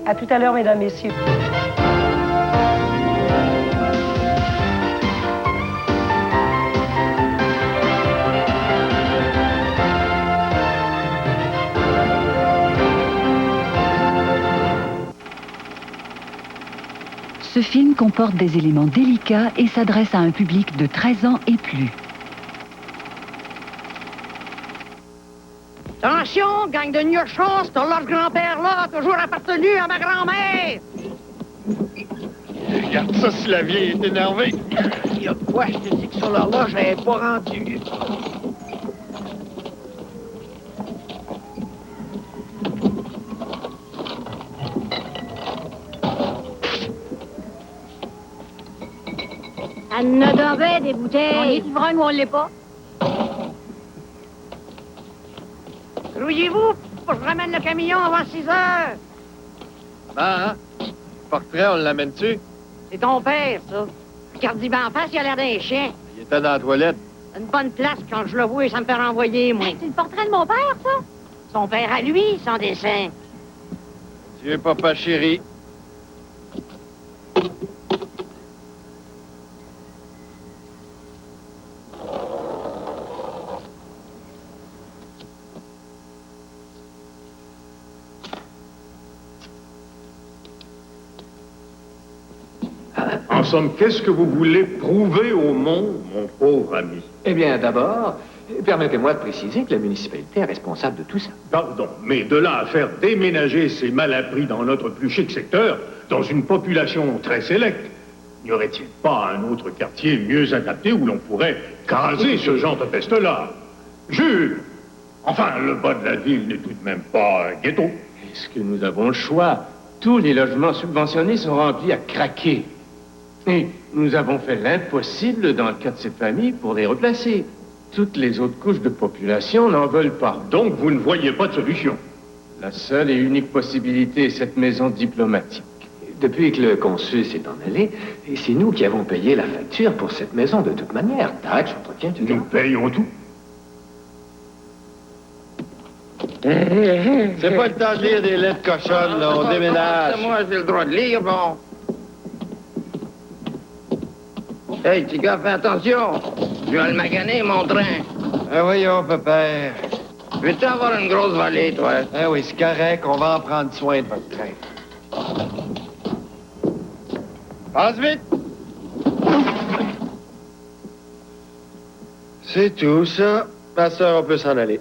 À tout à l'heure, mesdames, messieurs. Ce film comporte des éléments délicats et s'adresse à un public de 13 ans et plus. Attention, gang de New-Chance, ton leur grand-père là a toujours appartenu à ma grand-mère! Regarde ça, si la vieille est énervée. Il y a quoi, je te dis que sur l'horloge, je l'avais pas rendu. Elle en a d'envers des bouteilles. On est ivrogne ou on l'est pas? Rouillez-vous pour que je ramène le camion avant 6 heures. Ah, hein? Le portrait, on l'amène-tu? C'est ton père, ça. Regarde-y bien en face, il a l'air d'un chien. Il était dans la toilette. Une bonne place, quand je le vois, ça me fait renvoyer, moi. Hey, c'est le portrait de mon père, ça? Son père à lui, son dessin. Dieu, papa chéri. En somme, qu'est-ce que vous voulez prouver au monde, mon pauvre ami? Eh bien, d'abord, permettez-moi de préciser que la municipalité est responsable de tout ça. Pardon, mais de là à faire déménager ces malappris dans notre plus chic secteur, dans une population très sélecte, n'y aurait-il pas un autre quartier mieux adapté où l'on pourrait caser ce genre de peste-là? Jules! Enfin, le bas de la ville n'est tout de même pas un ghetto. Est-ce que nous avons le choix? Tous les logements subventionnés sont remplis à craquer. Et nous avons fait l'impossible dans le cas de cette famille pour les replacer. Toutes les autres couches de population n'en veulent pas. Donc vous ne voyez pas de solution? La seule et unique possibilité est cette maison diplomatique. Depuis que le consul s'est en allé, c'est nous qui avons payé la facture pour cette maison de toute manière. Taxes, entretien, tout. Nous payons tout. C'est pas le temps de lire des lettres cochonnes, là. On déménage. Moi, j'ai le droit de lire, bon. Hey, petit gars, fais attention. Je vais le maganer, mon train. Ah, voyons, pépère. Veux-tu avoir une grosse volée, toi? Ah oui, c'est correct. On va en prendre soin de votre train. Passe vite! C'est tout, ça. Ma soeur, on peut s'en aller.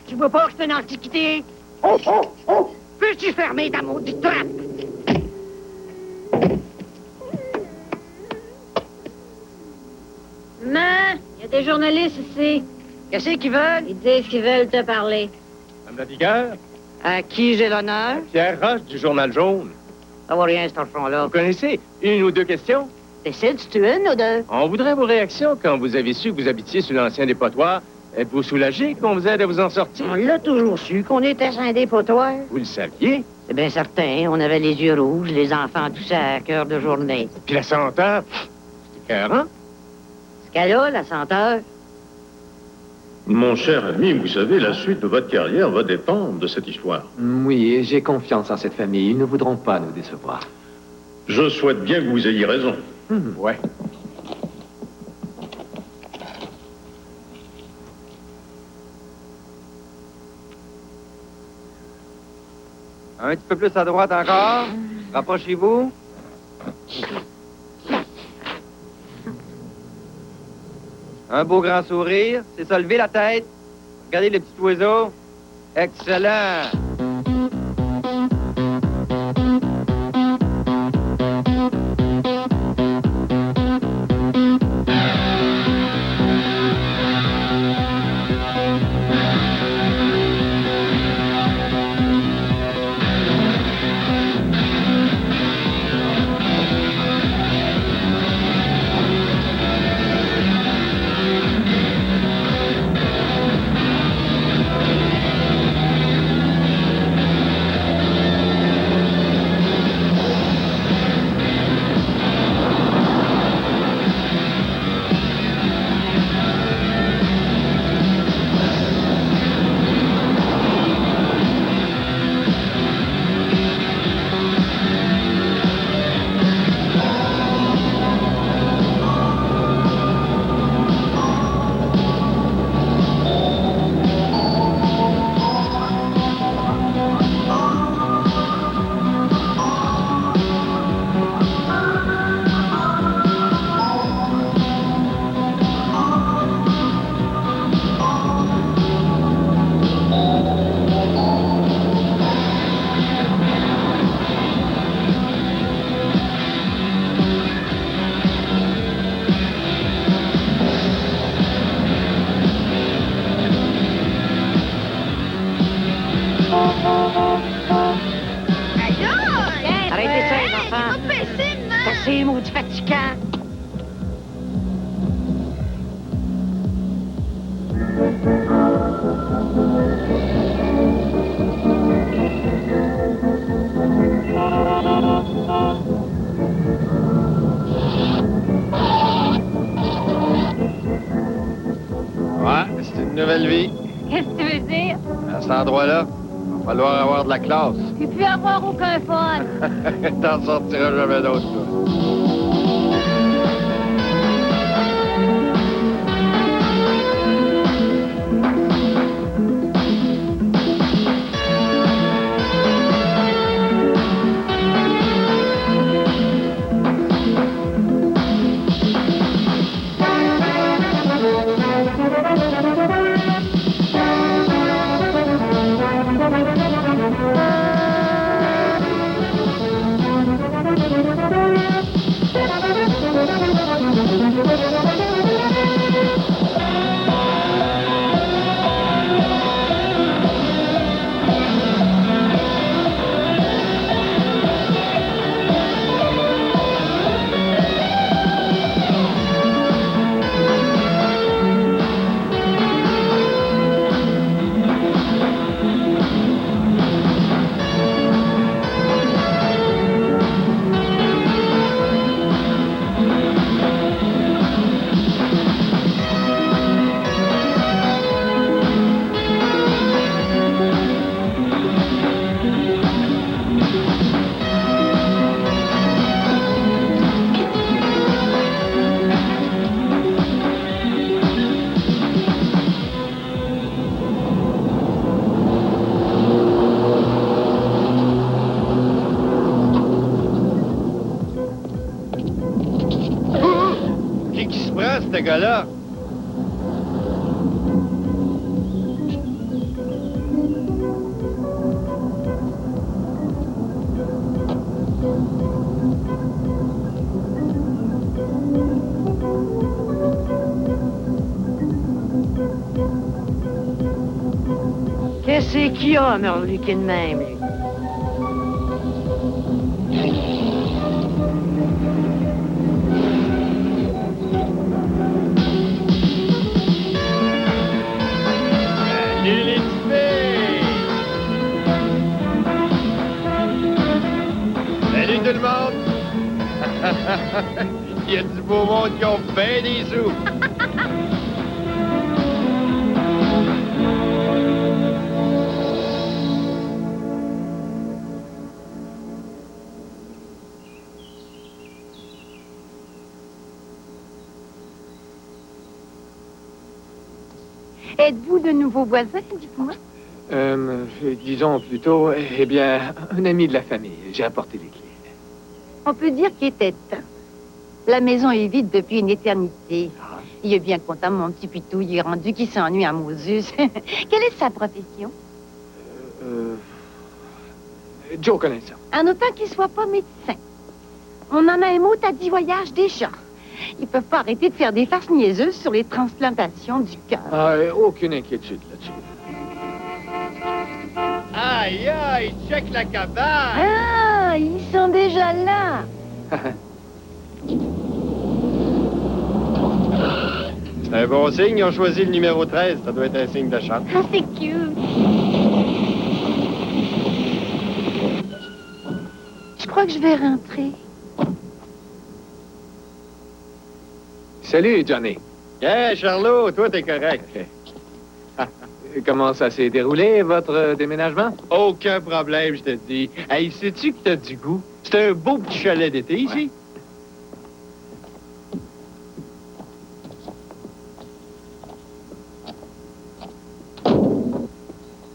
Tu vois pas que c'est une antiquité? Peux-tu fermer ta maudite trappe? Maman, il y a des journalistes ici. Qu'est-ce qu'ils veulent? Ils disent qu'ils veulent te parler. Madame Lavigueur, À qui j'ai l'honneur? Pierre Roche du Journal Jaune. Ça vaut rien, cet enfant-là. Vous connaissez une ou deux questions? Décide si tu es une ou deux. On voudrait vos réactions quand vous avez su que vous habitiez sur l'ancien dépotoir. Êtes-vous soulagé qu'on vous aide à vous en sortir? On l'a toujours su qu'on était sur un dépotoir. Vous le saviez? C'est bien certain, on avait les yeux rouges, les enfants tous à cœur de journée. Puis la senteur, c'était écœurant. Ce qu'elle a, la senteur. Mon cher ami, vous savez, la suite de votre carrière va dépendre de cette histoire. Oui, j'ai confiance en cette famille. Ils ne voudront pas nous décevoir. Je souhaite bien que vous ayez raison. Ouais. Un petit peu plus à droite encore. Rapprochez-vous. Un beau grand sourire. C'est ça, levez la tête. Regardez le petit oiseau. Excellent. Sylvie. Qu'est-ce que tu veux dire? À cet endroit-là, il va falloir avoir de la classe. Tu peux avoir aucun fun. T'en sortiras jamais d'autre, toi. Qui se prend, ce gars-là? Qu'est-ce qu'il y a à merluquer de même, lui? Salut les petites filles! Salut tout le monde! Il y a du beau monde qui ont bien des sous! Êtes-vous de nouveaux voisins, dites-moi? Disons plutôt, eh bien, un ami de la famille. J'ai apporté les clés. On peut dire qu'il était temps. La maison est vide depuis une éternité. Il est bien content, mon petit pitou. Il est rendu qu'il s'ennuie à Moses. Quelle est sa profession? Joe connaît ça. En autant qu'il soit pas médecin. On en a un mot à 10 voyages déjà. Ils peuvent pas arrêter de faire des farces niaiseuses sur les transplantations du cœur. Aucune inquiétude là-dessus. Aïe, aïe, check la cabane! Ah, ils sont déjà là. C'est un bon signe, ils ont choisi le numéro 13. Ça doit être un signe de chance. Ah, c'est cute. Je crois que je vais rentrer. Salut, Johnny. Hey, Charlot, toi, t'es correct. Comment ça s'est déroulé, votre déménagement? Aucun problème, je te dis. Hey, sais-tu que t'as du goût? C'est un beau petit chalet d'été, ici.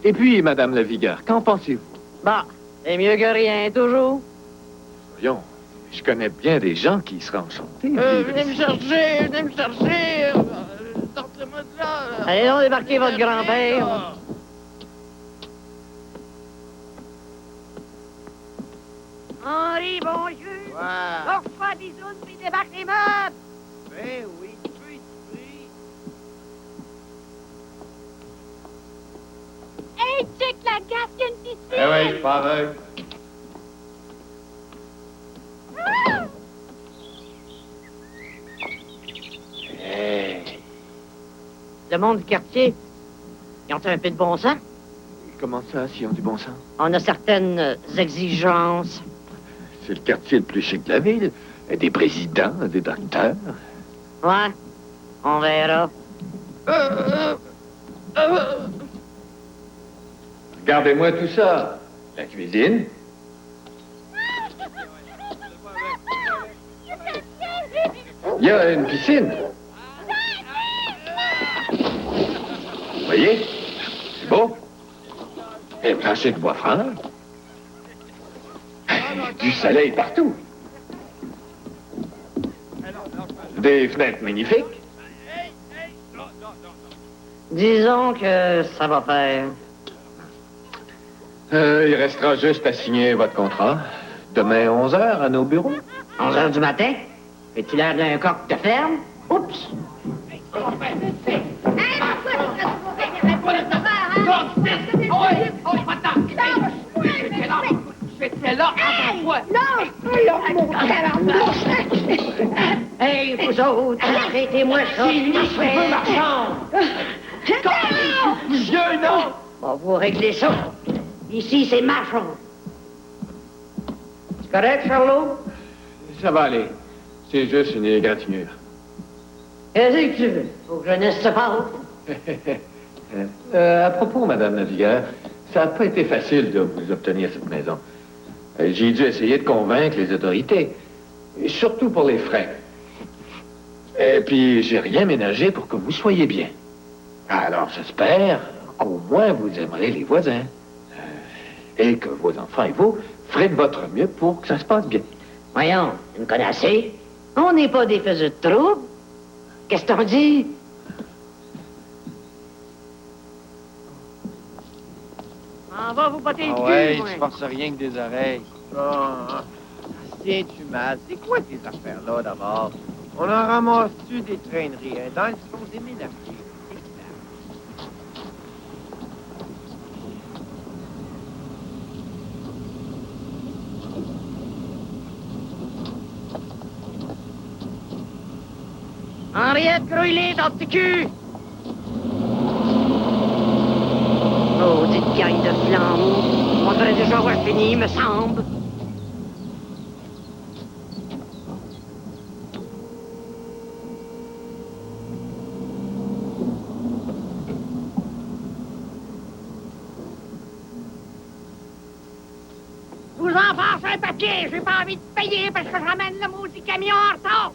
Et puis, Madame Lavigueur, qu'en pensez-vous? Bah, c'est mieux que rien, toujours. Voyons, je connais bien des gens qui seraient enchantés. Venez me chercher, venez me chercher. Sortez-moi de là. Allez donc débarquer votre grand-père. Henri, bonjour. Ouais. On reçoit des bisous, puis débarque les meubles. Ben oui, tu peux y prie. Hey, check la gaffe, il y a une petite fille. Eh oui, pas vrai. Le monde du quartier, ils ont un peu de bon sens. Comment ça, s'ils ont du bon sens? On a certaines exigences. C'est le quartier le plus chic de la ville. Des présidents, des docteurs. Ouais, on verra. Regardez-moi tout ça. La cuisine. Il y a une piscine. Vous voyez? C'est beau. Et un plancher de bois franc. Du soleil partout. Des fenêtres magnifiques. Disons que ça va faire. Il restera juste à signer votre contrat. Demain, 11h, à nos bureaux. 11h du matin? Es-tu l'air d'un coq de ferme? Oups! J'étais là avant toi. Hey, vous autres, arrêtez-moi ça! C'est marchand! Vieux, non! On va vous régler ça. Ici, c'est ma chambre. C'est correct, Charlot? Ça va aller. C'est juste une égratignure. Qu'est-ce que tu veux? Faut que jeunesse se parle. À propos, Madame Navigueur, ça n'a pas été facile de vous obtenir cette maison. J'ai dû essayer de convaincre les autorités, et surtout pour les frais. Et puis, j'ai rien ménagé pour que vous soyez bien. Alors, j'espère qu'au moins vous aimerez les voisins. Et que vos enfants et vous ferez de votre mieux pour que ça se passe bien. Voyons, vous me connaissez? On n'est pas des faiseux de trouble. Qu'est-ce que t'en dis? On va vous botter le cul, Ouais, moi. tu forces rien que des oreilles. Tiens-tu mal? C'est quoi tes affaires-là, d'abord? On en ramasse-tu des traîneries, hein? Dans le fond, des ménages. Henriette, grouille-les dans le petit cul! Oh, petite gang de flammes. On devrait déjà avoir fini, me semble. Vous en passez un papier, j'ai pas envie de payer parce que je ramène le maudit camion en retard.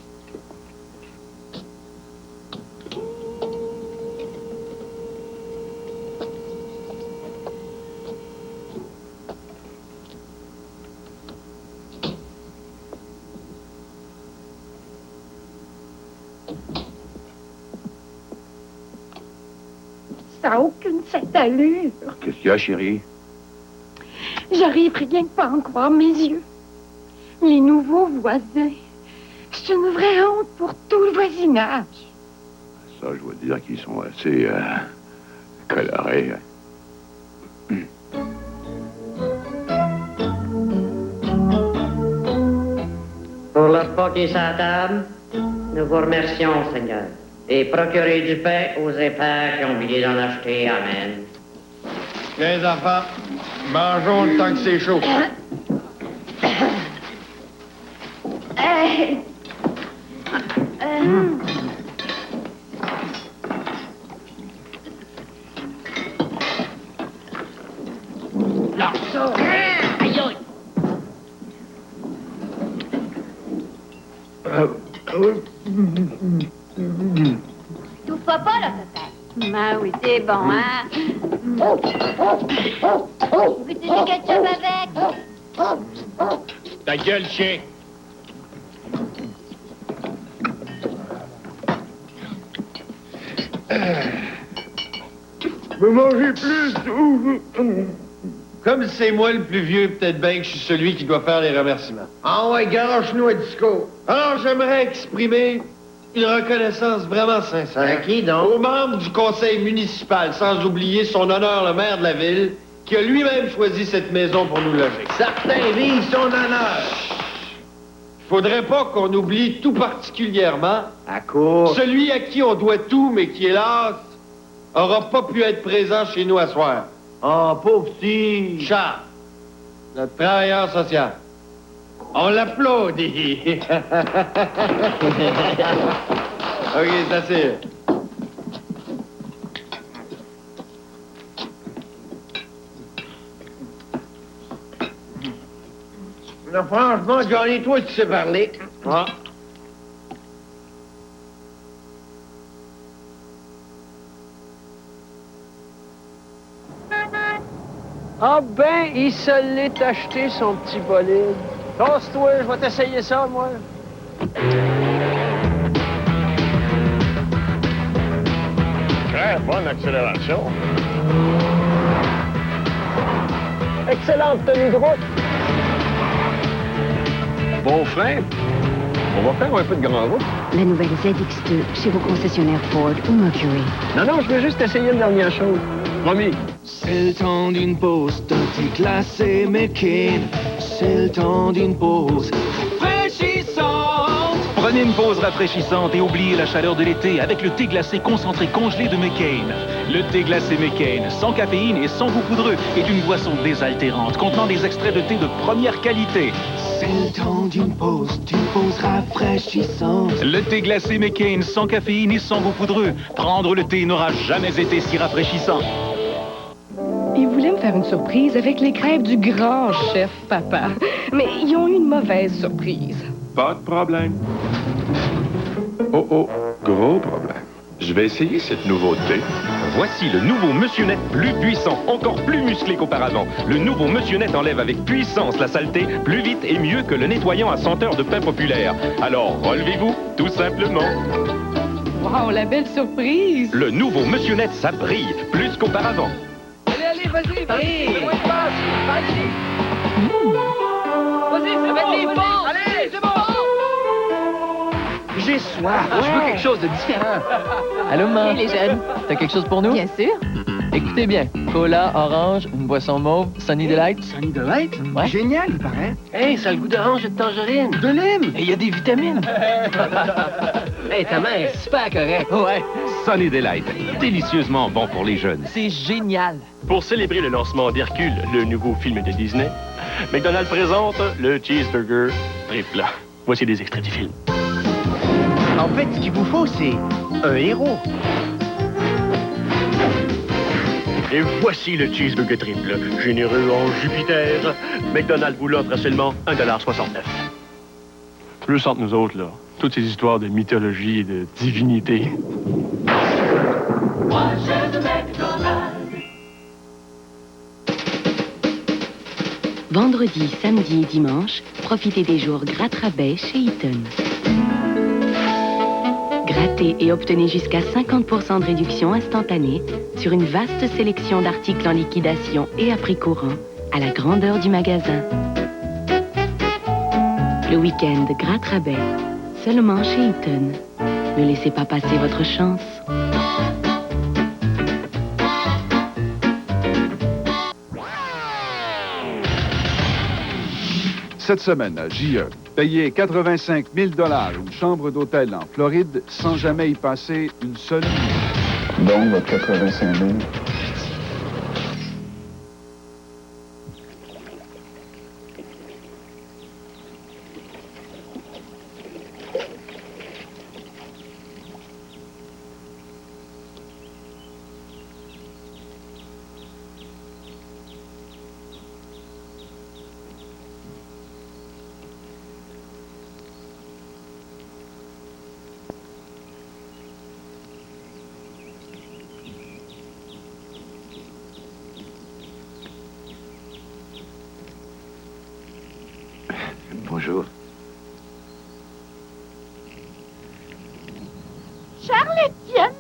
Ça n'a aucune sainte allure. Qu'est-ce qu'il y a, chérie? J'arrive rien que pas à en croire mes yeux. Les nouveaux voisins. C'est une vraie honte pour tout le voisinage. Ça, je dois dire qu'ils sont assez colorés. Pour le repas qui est sur la table, nous vous remercions, Seigneur. Et procurez du pain aux épais qui ont oublié d'en acheter. Amen. Les enfants, mangeons le temps que c'est chaud. Aïe, aïe. Tout pas là, peut-être. Ben oui, c'est bon, hein? Veux-tu du ketchup avec? Ta gueule, chien! Vous mangez plus ou... Comme c'est moi le plus vieux, peut-être bien que je suis celui qui doit faire les remerciements. Ah ouais, garoche-nous un discours. Alors, j'aimerais exprimer une reconnaissance vraiment sincère. À qui donc? Aux membres du conseil municipal, sans oublier son honneur, le maire de la ville, qui a lui-même choisi cette maison pour nous loger. Certains vivent son honneur. Faudrait pas qu'on oublie tout particulièrement À court. celui à qui on doit tout, mais qui, hélas, aura pas pu être présent chez nous à soir. Oh, pauvre petit. Charles, notre travailleur social. On l'applaudit. OK, c'est assez. Non, franchement, Johnny, toi, tu sais parler. Ah. Ah ben, il se l'est acheté, son petit bolide. Tasse-toi, je vais t'essayer ça, moi. Très bonne accélération. Excellente tenue de route. Bon frein. On va faire un peu de grand route. La nouvelle ZX2 chez vos concessionnaires Ford ou Mercury. Non, je veux juste essayer une dernière chose. Promis. C'est le temps d'une pause, de déclasser McCain. C'est le temps d'une pause rafraîchissante. Prenez une pause rafraîchissante et oubliez la chaleur de l'été avec le thé glacé concentré congelé de McCain. Le thé glacé McCain, sans caféine et sans goût poudreux, est une boisson désaltérante contenant des extraits de thé de première qualité. C'est le temps d'une pause rafraîchissante. Le thé glacé McCain, sans caféine et sans goût poudreux. Prendre le thé n'aura jamais été si rafraîchissant. Ils voulaient me faire une surprise avec les crêpes du grand chef papa. Mais ils ont eu une mauvaise surprise. Pas de problème. Oh, gros problème. Je vais essayer cette nouveauté. Voici le nouveau Monsieur Net plus puissant, encore plus musclé qu'auparavant. Le nouveau Monsieur Net enlève avec puissance la saleté, plus vite et mieux que le nettoyant à senteur de pain populaire. Alors, relevez-vous, tout simplement. Wow, la belle surprise! Le nouveau Monsieur Net, ça brille, plus qu'auparavant. Allez, vas-y, c'est moi qui passe. Allez. Vas-y, ça va être les bons. Allez, c'est bon. J'ai soif. Je veux quelque chose de différent. Allô, maman? Et les jeunes? T'as quelque chose pour nous? Bien sûr. Écoutez bien. Cola, orange, une boisson mauve, Sunny Delight. Sunny Delight? Ouais. Génial, il paraît. Hey, ça a le goût d'orange et de tangerine. De lime. Et il y a des vitamines. Hey, ta main est super correcte. Ouais. Sunny Delight, délicieusement bon pour les jeunes. C'est génial. Pour célébrer le lancement d'Hercule, le nouveau film de Disney, McDonald's présente le cheeseburger triple. Voici des extraits du film. En fait, ce qu'il vous faut, c'est un héros. Et voici le cheeseburger triple. Généreux en Jupiter, McDonald's vous l'offre à seulement 1,69 $. Plus entre nous autres, là. Toutes ces histoires de mythologie et de divinité. Moi, j'aime McDonald's. Vendredi, samedi et dimanche, profitez des jours gratte-rabais chez Eaton. Grattez et obtenez jusqu'à 50% de réduction instantanée sur une vaste sélection d'articles en liquidation et à prix courant à la grandeur du magasin. Le week-end gratte-rabais, seulement chez Eaton. Ne laissez pas passer votre chance. Cette semaine à JE, payer 85 000 $ une chambre d'hôtel en Floride sans jamais y passer une seule nuit. Donc, votre 85 000. Bonjour. Charles Etienne?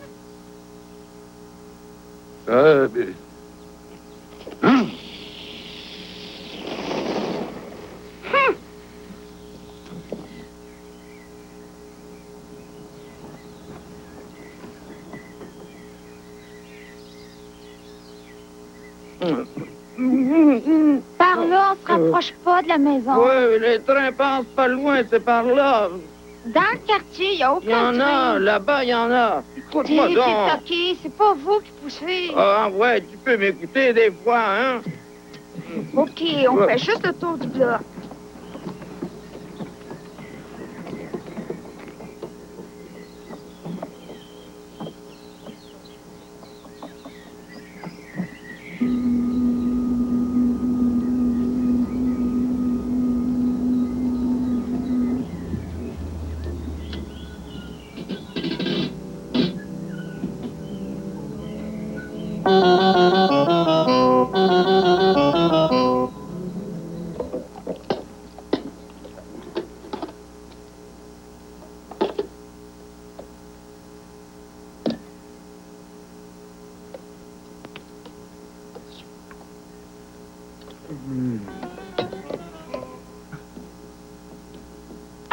Par là, on se rapproche pas de la maison. Ouais, les trains passent pas loin, c'est par là. Dans le quartier, il n'y a aucun Il y en train. a, là-bas, il y en a. Écoute-moi donc. OK, c'est pas vous qui poussez. Ah ouais, tu peux m'écouter des fois, hein? OK, on fait juste le tour du bloc.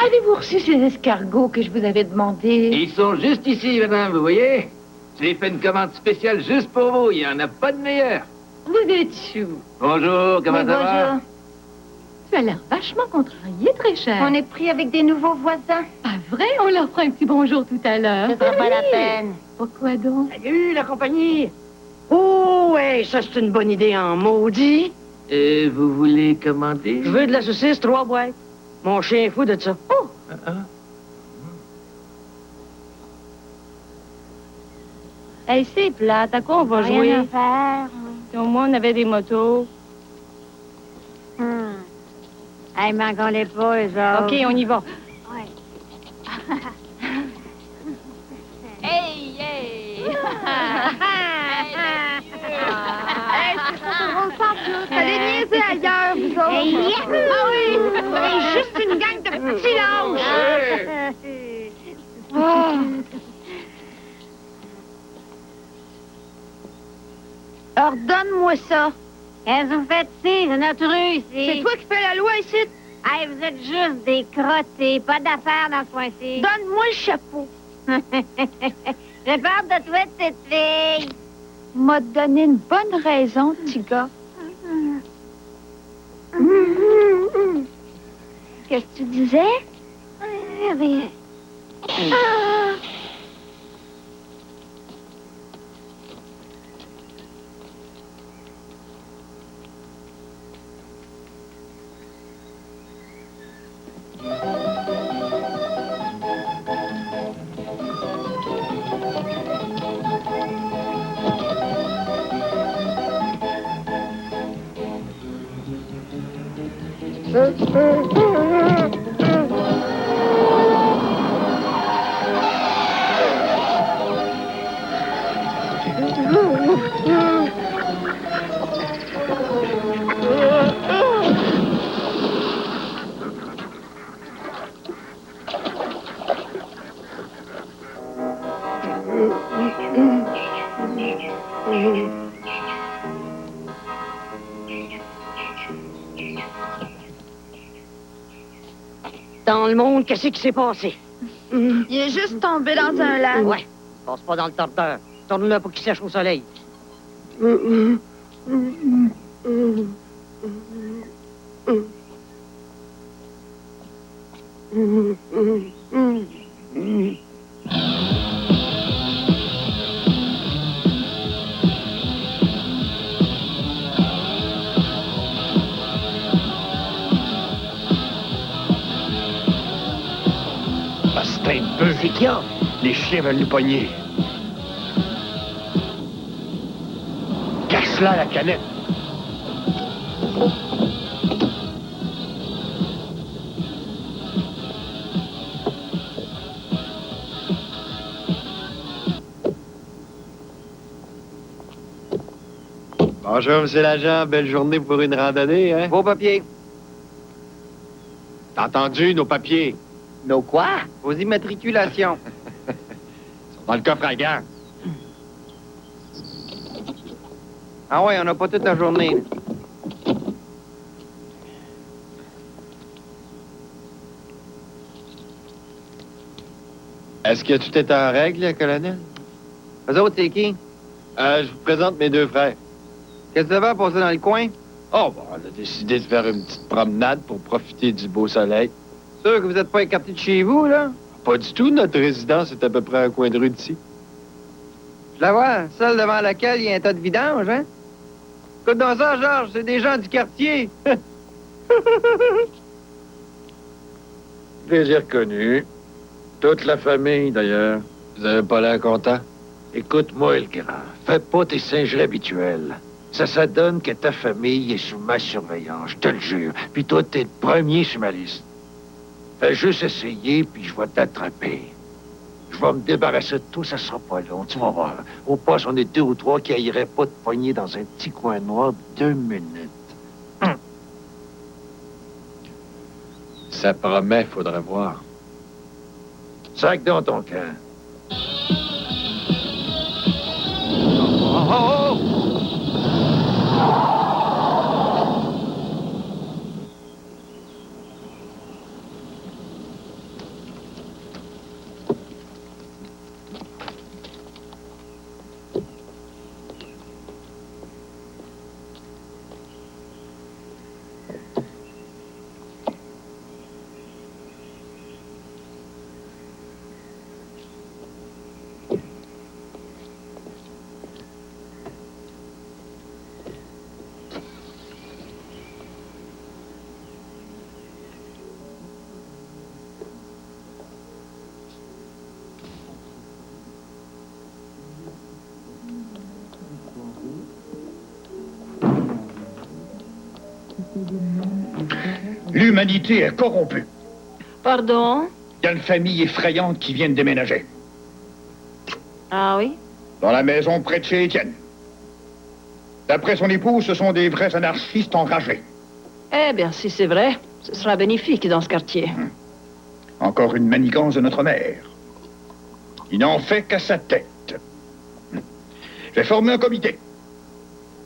Avez-vous reçu ces escargots que je vous avais demandés? Ils sont juste ici, madame, vous voyez? J'ai fait une commande spéciale juste pour vous. Il n'y en a pas de meilleur. Vous êtes chou. Bonjour, comment ça va? Bonjour. Tu as l'air vachement contrarié, très cher. On est pris avec des nouveaux voisins. Pas vrai? On leur fera un petit bonjour tout à l'heure. Ce sera pas la peine. Pourquoi donc? Salut, la compagnie. Oh, ouais, ça, c'est une bonne idée en maudit. Vous voulez commander? Je veux de la saucisse, 3 boîtes. Mon chien est fou de ça. Oh! Hey, c'est plate. À quoi on va jouer? Rien à faire. Si au moins on avait des motos. Hey, manquons-les pas, eux autres. OK, on y va. Ouais. Hey, hey! Hey, on s'en fout. Allez niaiser ailleurs, vous autres. Hey, yes! Ah oui! C'est juste une gang de petits lâches. Ordonne-moi ça. Qu'est-ce que vous faites ici? C'est notre rue, ici. C'est toi qui fais la loi ici. Hey, vous êtes juste des crottés. Pas d'affaires dans ce coin-ci. Donne-moi le chapeau. J'ai peur de toi, petite fille. M'a donné une bonne raison, petit gars. Qu'est-ce que tu disais? Rien. Dans le monde, qu'est-ce qui s'est passé? Il est juste tombé dans un lac. Ouais. Passe pas dans le torteur. Tourne-le pour qu'il sèche au soleil. C'est un peu. C'est qu'il y a? Les chiens veulent nous pogner. Casse-la, la canette. Bonjour, monsieur l'agent. Belle journée pour une randonnée, hein? Vos papiers. T'as entendu, nos papiers? Nos quoi? Vos immatriculations. Ils sont dans le coffre à gants. Ah ouais, on n'a pas toute la journée. Est-ce que tout est en règle, colonel? Eux autres, c'est qui? Je vous présente mes 2 frères. Qu'est-ce que ça va passer dans le coin? Oh, bon, on a décidé de faire une petite promenade pour profiter du beau soleil. Sûr que vous n'êtes pas écarté de chez vous, là? Pas du tout. Notre résidence est à peu près à un coin de rue d'ici. Je la vois, celle devant laquelle il y a un tas de vidange, hein? Écoute dans ça, Georges, c'est des gens du quartier. Je les ai reconnus. Toute la famille, d'ailleurs. Vous avez pas l'air content? Écoute-moi, le grand. Fais pas tes singeries habituelles. Ça donne que ta famille est sous ma surveillance, je te le jure. Puis toi, t'es le premier sur ma liste. Fais juste essayer, puis je vais t'attraper. Je vais me débarrasser de tout, ça sera pas long, tu vas voir. Au poste, on est 2 ou 3 qui n'ailleraient pas de poigner dans un petit coin noir 2 minutes. Ça promet, faudra voir. Sac dans ton camp. Oh, oh, oh! L'humanité est corrompue. Pardon? Il y a une famille effrayante qui vient de déménager. Ah oui? Dans la maison près de chez Étienne. D'après son épouse, ce sont des vrais anarchistes enragés. Eh bien, si c'est vrai, ce sera bénéfique dans ce quartier. Encore une manigance de notre maire. Il n'en fait qu'à sa tête. J'ai formé un comité.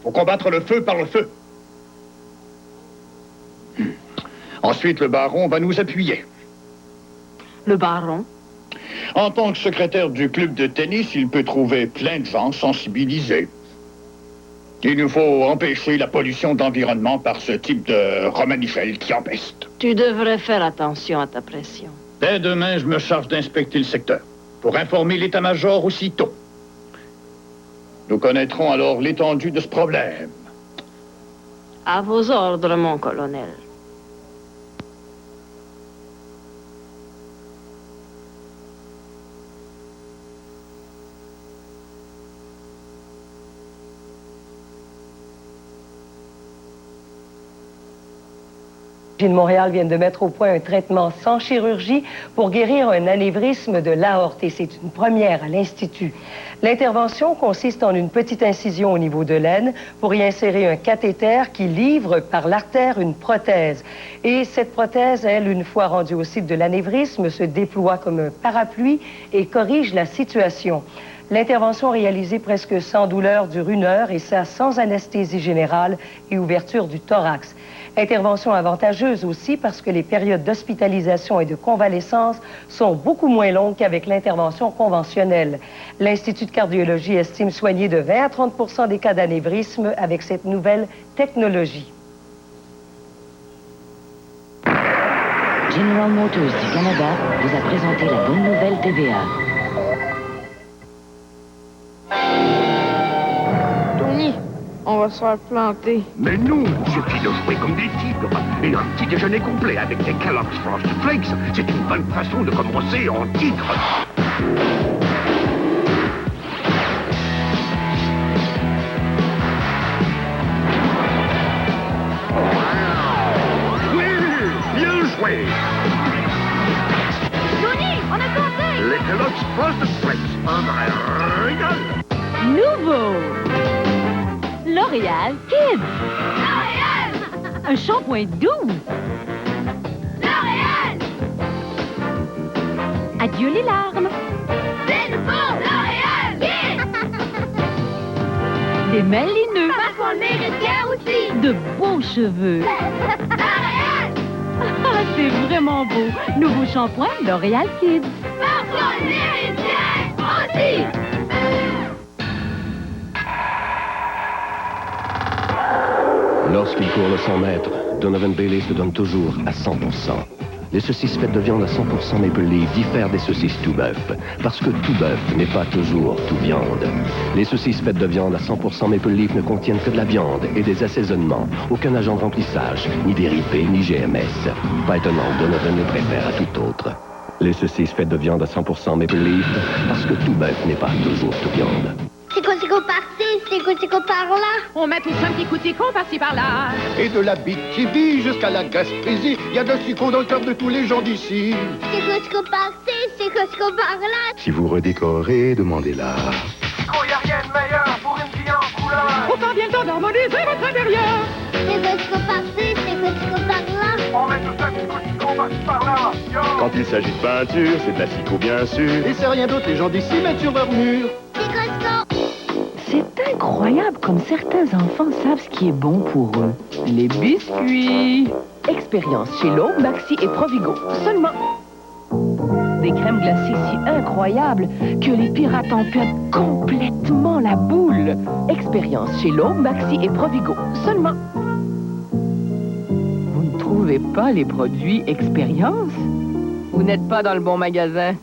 Pour combattre le feu par le feu. Ensuite, le baron va nous appuyer. Le baron? En tant que secrétaire du club de tennis, il peut trouver plein de gens sensibilisés. Il nous faut empêcher la pollution d'environnement par ce type de romanifère qui empeste. Tu devrais faire attention à ta pression. Dès demain, je me charge d'inspecter le secteur pour informer l'état-major aussitôt. Nous connaîtrons alors l'étendue de ce problème. À vos ordres, mon colonel. de Montréal viennent de mettre au point un traitement sans chirurgie pour guérir un anévrisme de l'aorte et c'est une première à l'Institut. L'intervention consiste en une petite incision au niveau de l'aine pour y insérer un cathéter qui livre par l'artère une prothèse. Et cette prothèse, elle, une fois rendue au site de l'anévrisme, se déploie comme un parapluie et corrige la situation. L'intervention réalisée presque sans douleur dure 1 heure et ça sans anesthésie générale et ouverture du thorax. Intervention avantageuse aussi parce que les périodes d'hospitalisation et de convalescence sont beaucoup moins longues qu'avec l'intervention conventionnelle. L'Institut de cardiologie estime soigner de 20 à 30 des cas d'anévrisme avec cette nouvelle technologie. General Motors du Canada vous a présenté la bonne nouvelle TVA. Tony, on va se faire planter. Mais nous, suffit de jouer comme des tigres. Et un petit déjeuner complet avec des Kellogg's Frosted Flakes, c'est une bonne façon de commencer en tigre. Oui, bien joué. Tony, on a compté. Les Kellogg's Frosted Flakes, un vrai régal. Nouveau L'Oréal Kids. L'Oréal! Un shampoing doux. L'Oréal! Adieu les larmes. C'est nouveau! L'Oréal! Des mains lineux. Parce qu'on le mérite bien aussi. De beaux cheveux. L'Oréal! Ah, c'est vraiment beau. Nouveau shampoing L'Oréal Kids. Parce qu'on le mérite bien aussi. Lorsqu'il court le 100 mètres, Donovan Bailey se donne toujours à 100%. Les saucisses faites de viande à 100% Maple Leaf diffèrent des saucisses tout bœuf, parce que tout bœuf n'est pas toujours tout viande. Les saucisses faites de viande à 100% Maple Leaf ne contiennent que de la viande et des assaisonnements, aucun agent de remplissage, ni dérivés, ni GMS. Pas étonnant, Donovan les préfère à tout autre. Les saucisses faites de viande à 100% Maple Leaf, parce que tout bœuf n'est pas toujours tout viande. Tico par-ci, tico par-là. On met tous un petit coup de tico par-ci par-là. Et de la BTB jusqu'à la Gaspésie, il y a de l'Cico dans le cœur de tous les gens d'ici. Tico par-ci, tico par-là. Si vous redécorez, demandez-la. Il n'y a rien de meilleur pour une vie en couleur. Autant bien le temps d'harmoniser votre intérieur. Tico par-ci, tico par-là. On met tout un tico par-ci par-là. Quand il s'agit de peinture, c'est de la Cico bien sûr. Et c'est rien d'autre, les gens d'ici mettent sur leur mur. C'est incroyable comme certains enfants savent ce qui est bon pour eux. Les biscuits. Expérience chez Lowe, Maxi et Provigo. Seulement. Des crèmes glacées si incroyables que les pirates en perdent complètement la boule. Expérience chez Lowe, Maxi et Provigo. Seulement. Vous ne trouvez pas les produits Expérience? Vous n'êtes pas dans le bon magasin.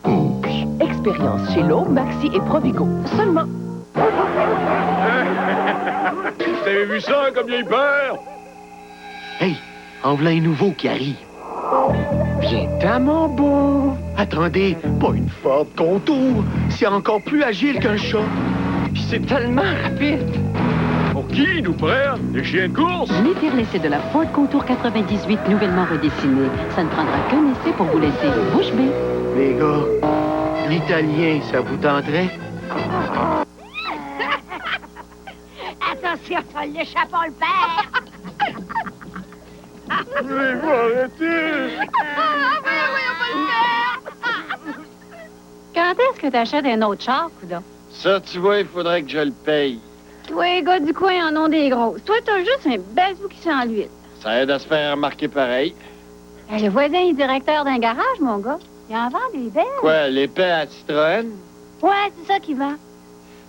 Expérience chez Lowe, Maxi et Provigo. Seulement. Vous avez vu ça, comme il peur? Hey, en voilà un nouveau qui arrive. Viens-t'en, mon beau. Attendez, pas une Ford Contour. C'est encore plus agile qu'un chat. Puis c'est tellement rapide. OK, ski, nous frères, des chiens de course. L'étirlé, c'est de la Ford Contour 98 nouvellement redessinée. Ça ne prendra qu'un essai pour vous laisser bouche bée. Les gars, l'italien, ça vous tenterait? Attention, ça l'échappe le père! Mais vous arrêtez! Oui, on va le faire! Quand est-ce que t'achètes un autre char, coudonc? Ça, tu vois, il faudrait que je le paye. Toi, les gars du coin en ont des grosses. Toi, t'as juste un bazou qui sent l'huile. Ça aide à se faire remarquer pareil. Le voisin est directeur d'un garage, mon gars. Il en vend des belles. Quoi, l'épée à Citroën? Ouais, c'est ça qu'il vend.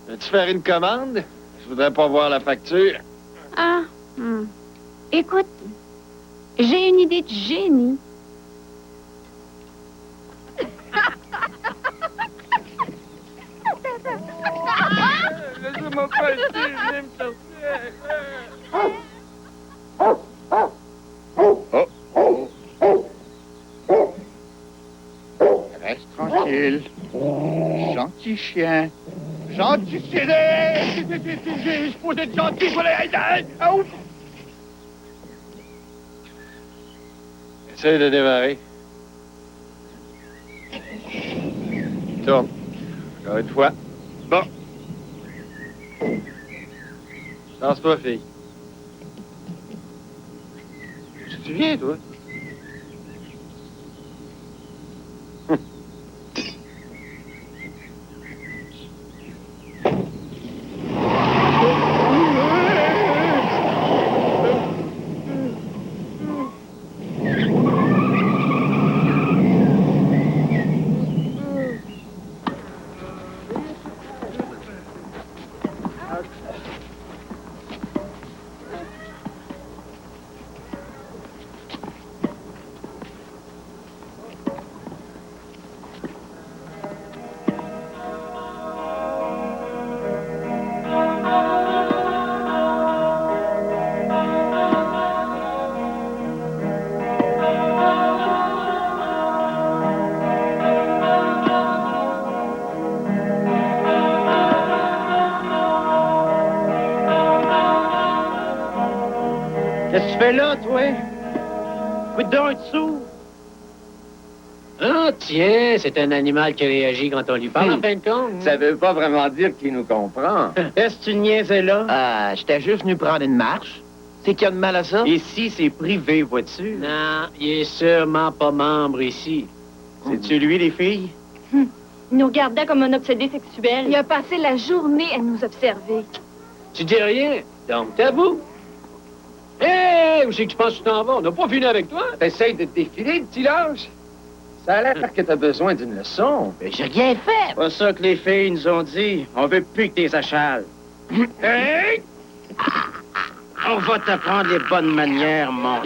Veux-tu faire une commande? Je voudrais pas voir la facture. Ah, Écoute, j'ai une idée de génie. Laissez-moi pas le dire, je vais me sortir. Reste tranquille. Gentil chien. Gentil chien. Je supposé être gentil pour les... Essaye de démarrer. Tourne. Encore une fois. Bon. Lance pas, fille. Tu viens, toi? Qu'est-ce que tu fais là, toi? Quid donc dessous? Ah, tiens, c'est un animal qui réagit quand on lui parle, en fin de compte. Ça veut pas vraiment dire qu'il nous comprend. Est-ce que tu niaisais là? Ah, j'étais juste venu prendre une marche. C'est qu'il y a de mal à ça? Ici, c'est privé, vois-tu? Non, il est sûrement pas membre ici. C'est-tu lui, les filles? Il nous regardait comme un obsédé sexuel. Il a passé la journée à nous observer. Tu dis rien, donc tabou. Hé, où c'est que tu penses que tu t'en vas? On n'a pas fini avec toi. T'essayes de te défiler, petit lâche? Ça a l'air que t'as besoin d'une leçon. Mais j'ai rien fait! Pas ça que les filles nous ont dit. On veut plus que t'es achales. Hey! On va t'apprendre les bonnes manières, mon...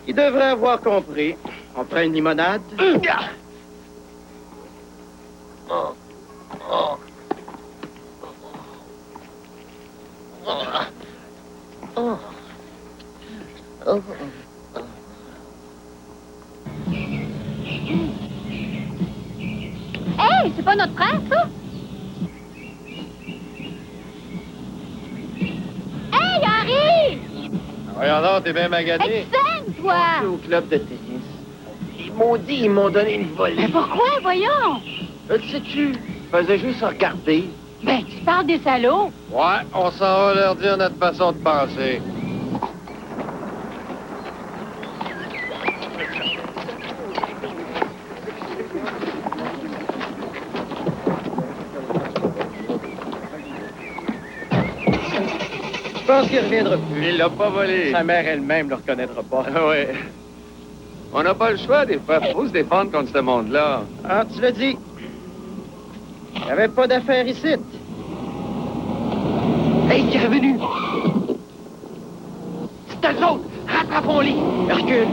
Il devrait avoir compris. On prend une limonade? Hey, c'est pas notre frère, ça? Hey, Henri! Voyons donc, t'es bien magané. Hey, tu saignes, toi! Au club de tennis. Ils m'ont dit, ils m'ont donné une volée. Mais pourquoi, voyons? Le sais-tu? Je faisais juste regarder. Ben, tu parles des salauds. Ouais, on s'en va leur dire notre façon de penser. Je pense qu'il reviendra plus. Il l'a pas volé. Sa mère elle-même le reconnaîtra pas. Ah ouais. On n'a pas le choix, des fois. Faut se défendre contre ce monde-là. Ah, tu l'as dit. Il n'y avait pas d'affaires ici. Hey, il est revenu! C'est eux autres! Rattrapons-les! Hercule!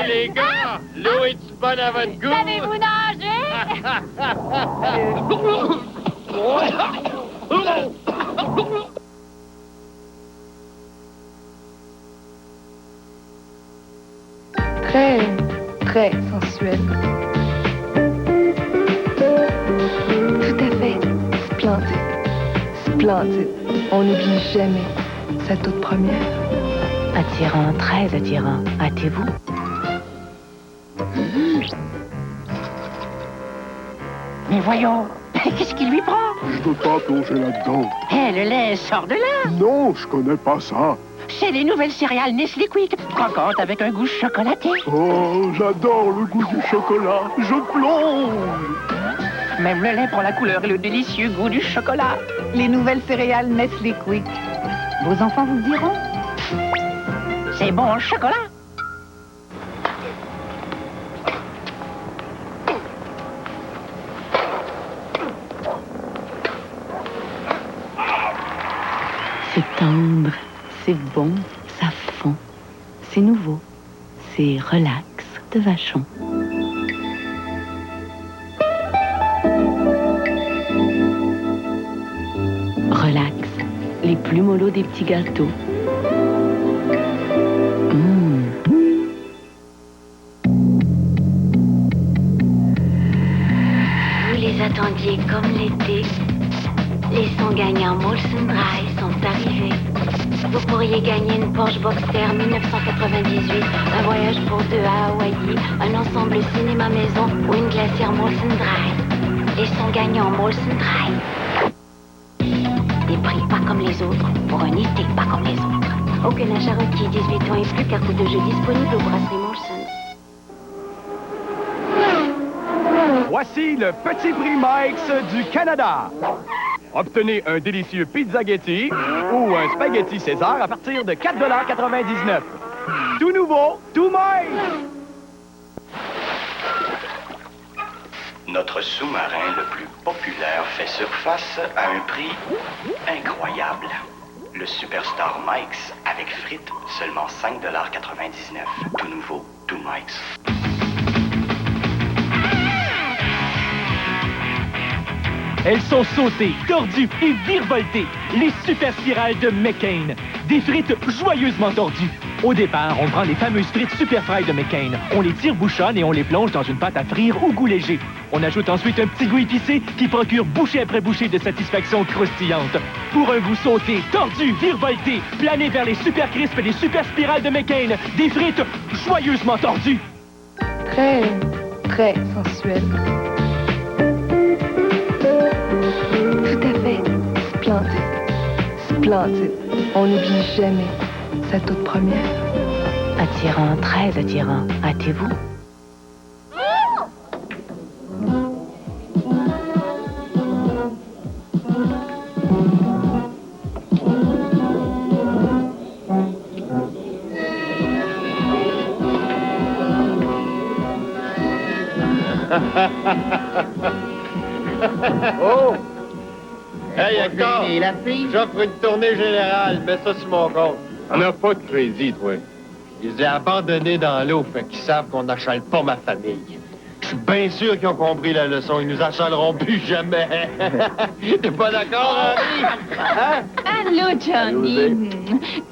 Hey, les gars! L'eau est-tu bonne à votre goût? Savez-vous nager? Très, très sensuel. Tout à fait splendide. Splendide. On n'oublie jamais sa toute première. Attirant, très attirant. Hâtez-vous. Mais voyons, qu'est-ce qui lui prend? Je veux pas plonger là-dedans. Hé, le lait sort de là. Non, je connais pas ça. C'est les nouvelles céréales Nestlé Quick, croquantes avec un goût chocolaté. Oh, j'adore le goût du chocolat. Je plonge. Même le lait prend la couleur et le délicieux goût du chocolat. Les nouvelles céréales Nestlé Quick. Vos enfants vous le diront. C'est bon, le chocolat. C'est tendre, c'est bon, ça fond. C'est nouveau, c'est relax de Vachon. Relax, les plus mollo des petits gâteaux. Vous les attendiez comme l'été. Les sons gagnants Molson Dry sont arrivés. Vous pourriez gagner une Porsche Boxster 1998, un voyage pour deux à Hawaï, un ensemble cinéma-maison ou une glacière Molson Dry. Les sons gagnants Molson Dry. Des prix pas comme les autres, pour un été pas comme les autres. Aucun achat requis, 18 ans et plus, carte de jeu disponible au brasserie Molson. Voici le Petit Prix Mike's du Canada. Obtenez un délicieux pizzagetti ou un spaghetti César à partir de 4,99 $. Tout nouveau, tout Mike! Notre sous-marin le plus populaire fait surface à un prix incroyable. Le Superstar Mike's avec frites, seulement 5,99 $. Tout nouveau, tout Mike's. Elles sont sautées, tordues et virevoltées. Les super spirales de McCain. Des frites joyeusement tordues. Au départ, on prend les fameuses frites super fry de McCain. On les tire bouchonnes et on les plonge dans une pâte à frire au goût léger. On ajoute ensuite un petit goût épicé qui procure bouchée après bouchée de satisfaction croustillante. Pour un goût sauté, tordu, virevolté, plané vers les super crisps et les super spirales de McCain. Des frites joyeusement tordues. Très, très sensuel. Tout à fait splendide. Splendide. On n'oublie jamais sa toute première. Attirant, très attirant. Hâtez-vous. Oh! Hey, Hector! J'offre une tournée générale. Mets ça sur mon compte. On n'a pas de crédit, toi. Ils les ont abandonnés dans l'eau, fait qu'ils savent qu'on n'achale pas ma famille. Je suis bien sûr qu'ils ont compris la leçon. Ils nous achaleront plus jamais. T'es pas d'accord, Henri? Hein? Allô, Johnny.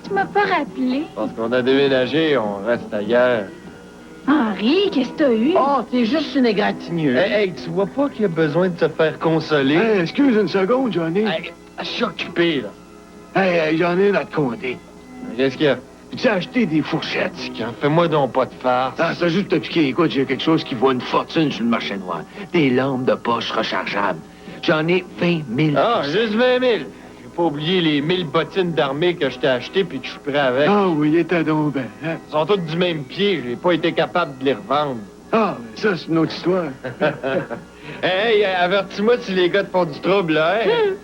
Tu m'as pas rappelé? Parce qu'on a déménagé, on reste ailleurs. Henri, qu'est-ce que t'as eu? Oh, t'es juste une égratignure. Hey, tu vois pas qu'il y a besoin de se faire consoler? Hey, excuse une seconde, Johnny. Hey, je suis occupé, là. Hey, j'en ai une à te compter. Qu'est-ce qu'il y a? Tu as acheté des fourchettes. Fais-moi donc pas de farce. Ah, c'est juste te piquer. Écoute, j'ai quelque chose qui vaut une fortune sur le marché noir. Des lampes de poche rechargeables. J'en ai 20 000. Ah, juste 20 000. J'ai pas oublié les 1000 bottines d'armée que je t'ai achetées puis que je suis prêt avec. Ah oui, il était donc ben. Hein? Ils sont tous du même pied. J'ai pas été capable de les revendre. Ah, ça, c'est une autre histoire. Hey, avertis-moi si les gars te font du trouble, là, hein?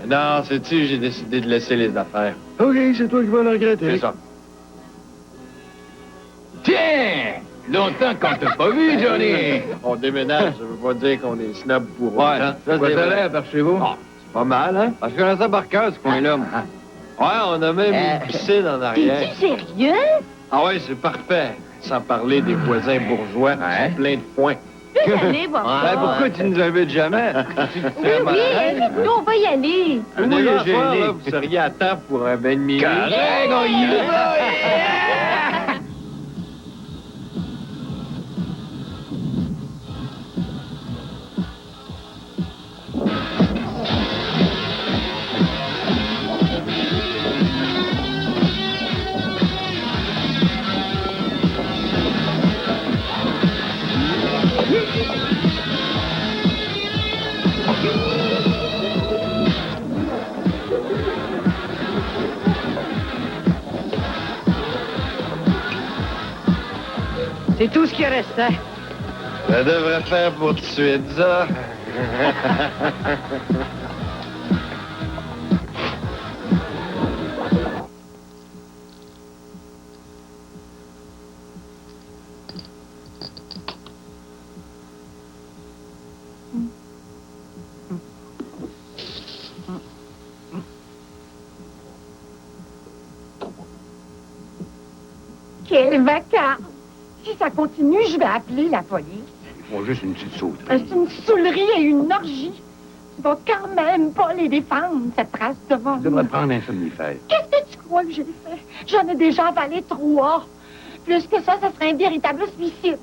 Non, sais-tu, j'ai décidé de laisser les affaires. OK, c'est toi qui vas le regretter. C'est ça. Tiens! Longtemps qu'on t'a pas vu, Johnny! On déménage, ça veut pas dire qu'on est snob pour Ouais, autant. ça c'est vrai, par chez vous. Ah, c'est pas mal, hein? Parce que je connais ça par cœur, ce coin-là. Ouais, on a même une piscine en arrière. Es-tu sérieux? Ah ouais, c'est parfait. Sans parler des voisins bourgeois qui sont pleins de points. Tu peux y aller, voir ça. Pourquoi tu nous invites jamais? Oui, invite-nous, on va y aller. Déjà, ce soir, là, vous seriez à temps pour un bain de minuit. Correct, on y va! C'est tout ce qui restait. Ça devrait faire pour tout de suite, ça. Quelles vacances! Si ça continue, je vais appeler la police. Ils font juste une petite saute. C'est une saoulerie et une orgie. Tu vas quand même pas les défendre, cette race de vol. Tu devrais prendre un somnifère. Qu'est-ce que tu crois que j'ai fait? J'en ai déjà avalé 3. Plus que ça serait un véritable suicide.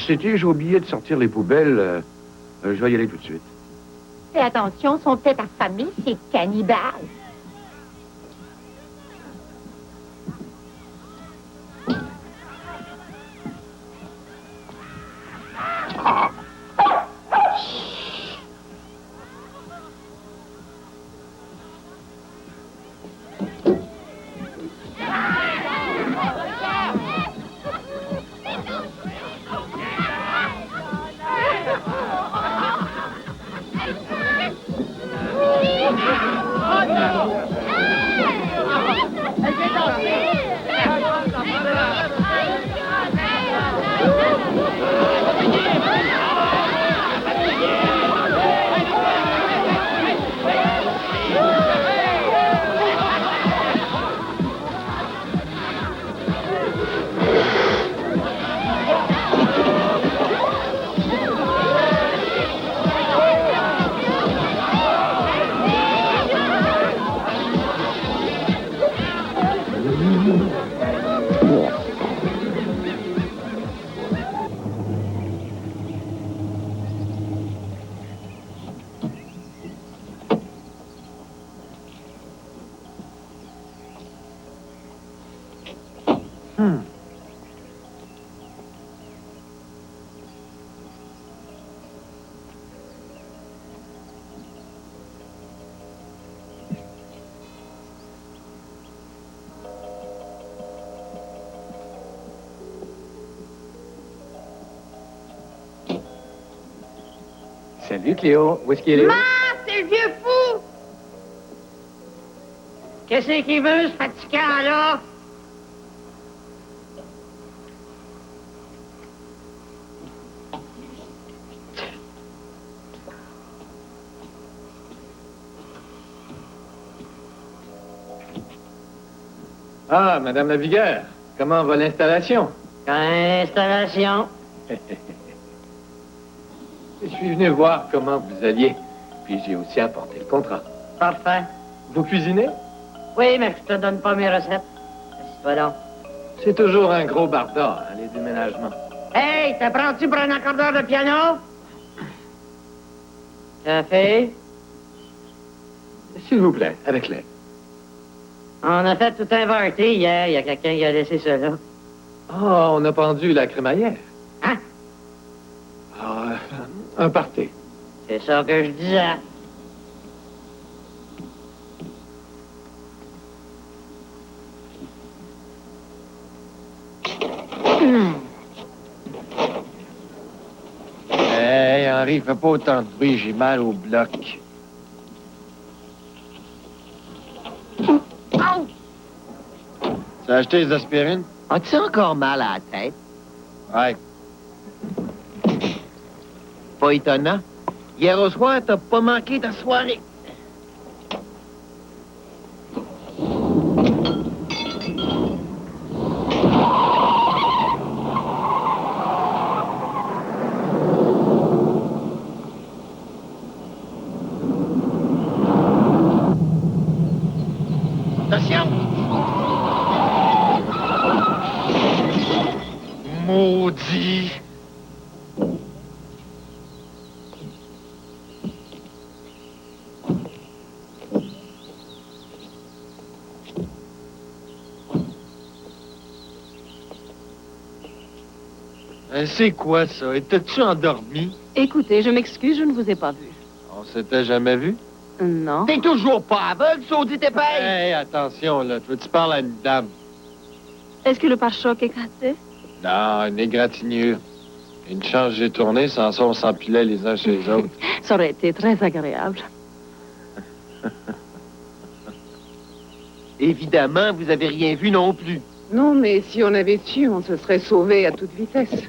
Sais-tu, j'ai oublié de sortir les poubelles. Je vais y aller tout de suite. Fais attention, sont peut-être affamés, c'est cannibales. Salut, Cléo. Où est-ce qu'il est? Ma, c'est le vieux fou! Qu'est-ce qu'il veut, ce fatigant-là? Ah, Madame la Vigueur, comment va l'installation? Installation. Je suis venu voir comment vous alliez, puis j'ai aussi apporté le contrat. Parfait. Vous cuisinez? Oui, mais je te donne pas mes recettes. Assis-toi donc. C'est toujours un gros barbare, hein, les déménagements. Hey, te prends-tu pour un accordeur de piano? Café? S'il vous plaît, avec l'aide. On a fait tout un party hier. Il y a quelqu'un qui a laissé ça là. Ah, on a pendu la crémaillère. Hein? Ah, un party. C'est ça que je disais. Hey, Henri, fais pas autant de bruit, j'ai mal au bloc. Tu as acheté les aspirines? As-tu encore mal à la tête? Ouais. Pas étonnant. Hier au soir, t'as pas manqué ta soirée. Attention! Maudit! C'est quoi ça? Étais-tu endormi? Écoutez, je m'excuse, je ne vous ai pas vu. On s'était jamais vu? Non. T'es toujours pas aveugle, saudi tes payes! Hey, attention, là. Tu parles à une dame. Est-ce que le pare-choc est cassé? Non, une égratignure. Une chance j'ai tourné, sans ça, on s'empilait les uns chez les autres. Ça aurait été très agréable. Évidemment, vous avez rien vu non plus. Non, mais si on avait su, on se serait sauvé à toute vitesse.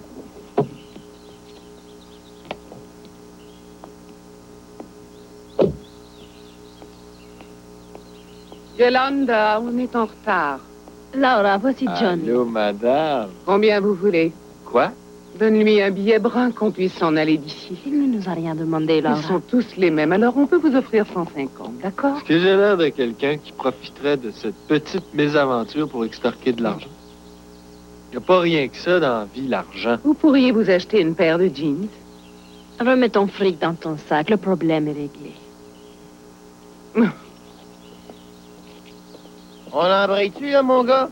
Yolanda, on est en retard. Laura, voici John. Allô, madame. Combien vous voulez? Quoi? Donne-lui un billet brun qu'on puisse s'en aller d'ici. Il ne nous a rien demandé, Laura. Ils sont tous les mêmes, alors on peut vous offrir 150, d'accord? Est-ce que j'ai l'air de quelqu'un qui profiterait de cette petite mésaventure pour extorquer de l'argent? Il n'y a pas rien que ça dans la vie, l'argent. Vous pourriez vous acheter une paire de jeans. Remets ton fric dans ton sac, le problème est réglé. On l'embraye-tu, là, mon gars?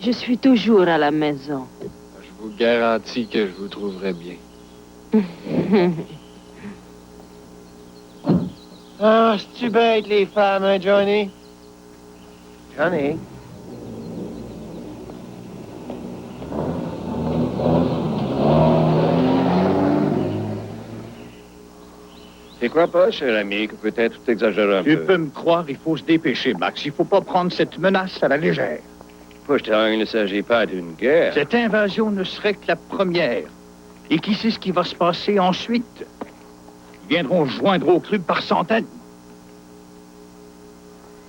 Je suis toujours à la maison. Je vous garantis que je vous trouverai bien. Ah, c'est-tu bête, les femmes, hein, Johnny? Johnny? Tu crois pas, cher ami, que peut-être tu exagères un peu? Tu peux me croire, il faut se dépêcher, Max. Il faut pas prendre cette menace à la légère. Pourtant, il ne s'agit pas d'une guerre. Cette invasion ne serait que la première. Et qui sait ce qui va se passer ensuite? Ils viendront joindre au club par centaines.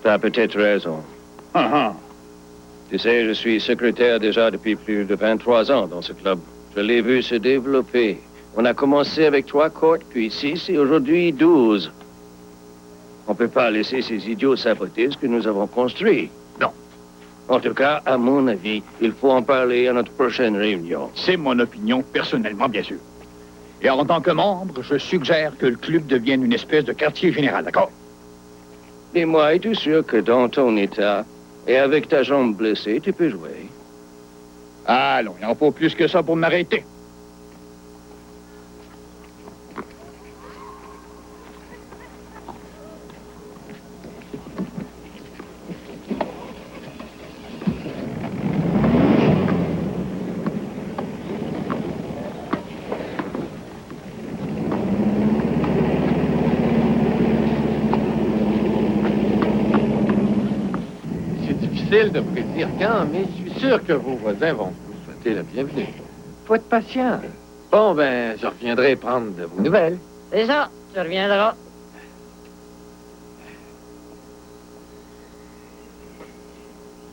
T'as peut-être raison. Tu sais, je suis secrétaire déjà depuis plus de 23 ans dans ce club. Je l'ai vu se développer. On a commencé avec 3 courts, puis 6 et aujourd'hui 12. On ne peut pas laisser ces idiots saboter ce que nous avons construit. Non. En tout cas, à mon avis, il faut en parler à notre prochaine réunion. C'est mon opinion, personnellement, bien sûr. Et en tant que membre, je suggère que le club devienne une espèce de quartier général, d'accord? Et moi, es-tu sûr que dans ton état et avec ta jambe blessée, tu peux jouer? Allons, il n'en faut plus que ça pour m'arrêter. Difficile de prédire quand, mais je suis sûr que vos voisins vont vous souhaiter la bienvenue. Faut être patient. Bon, ben, je reviendrai prendre de vos nouvelles. C'est ça, tu reviendras.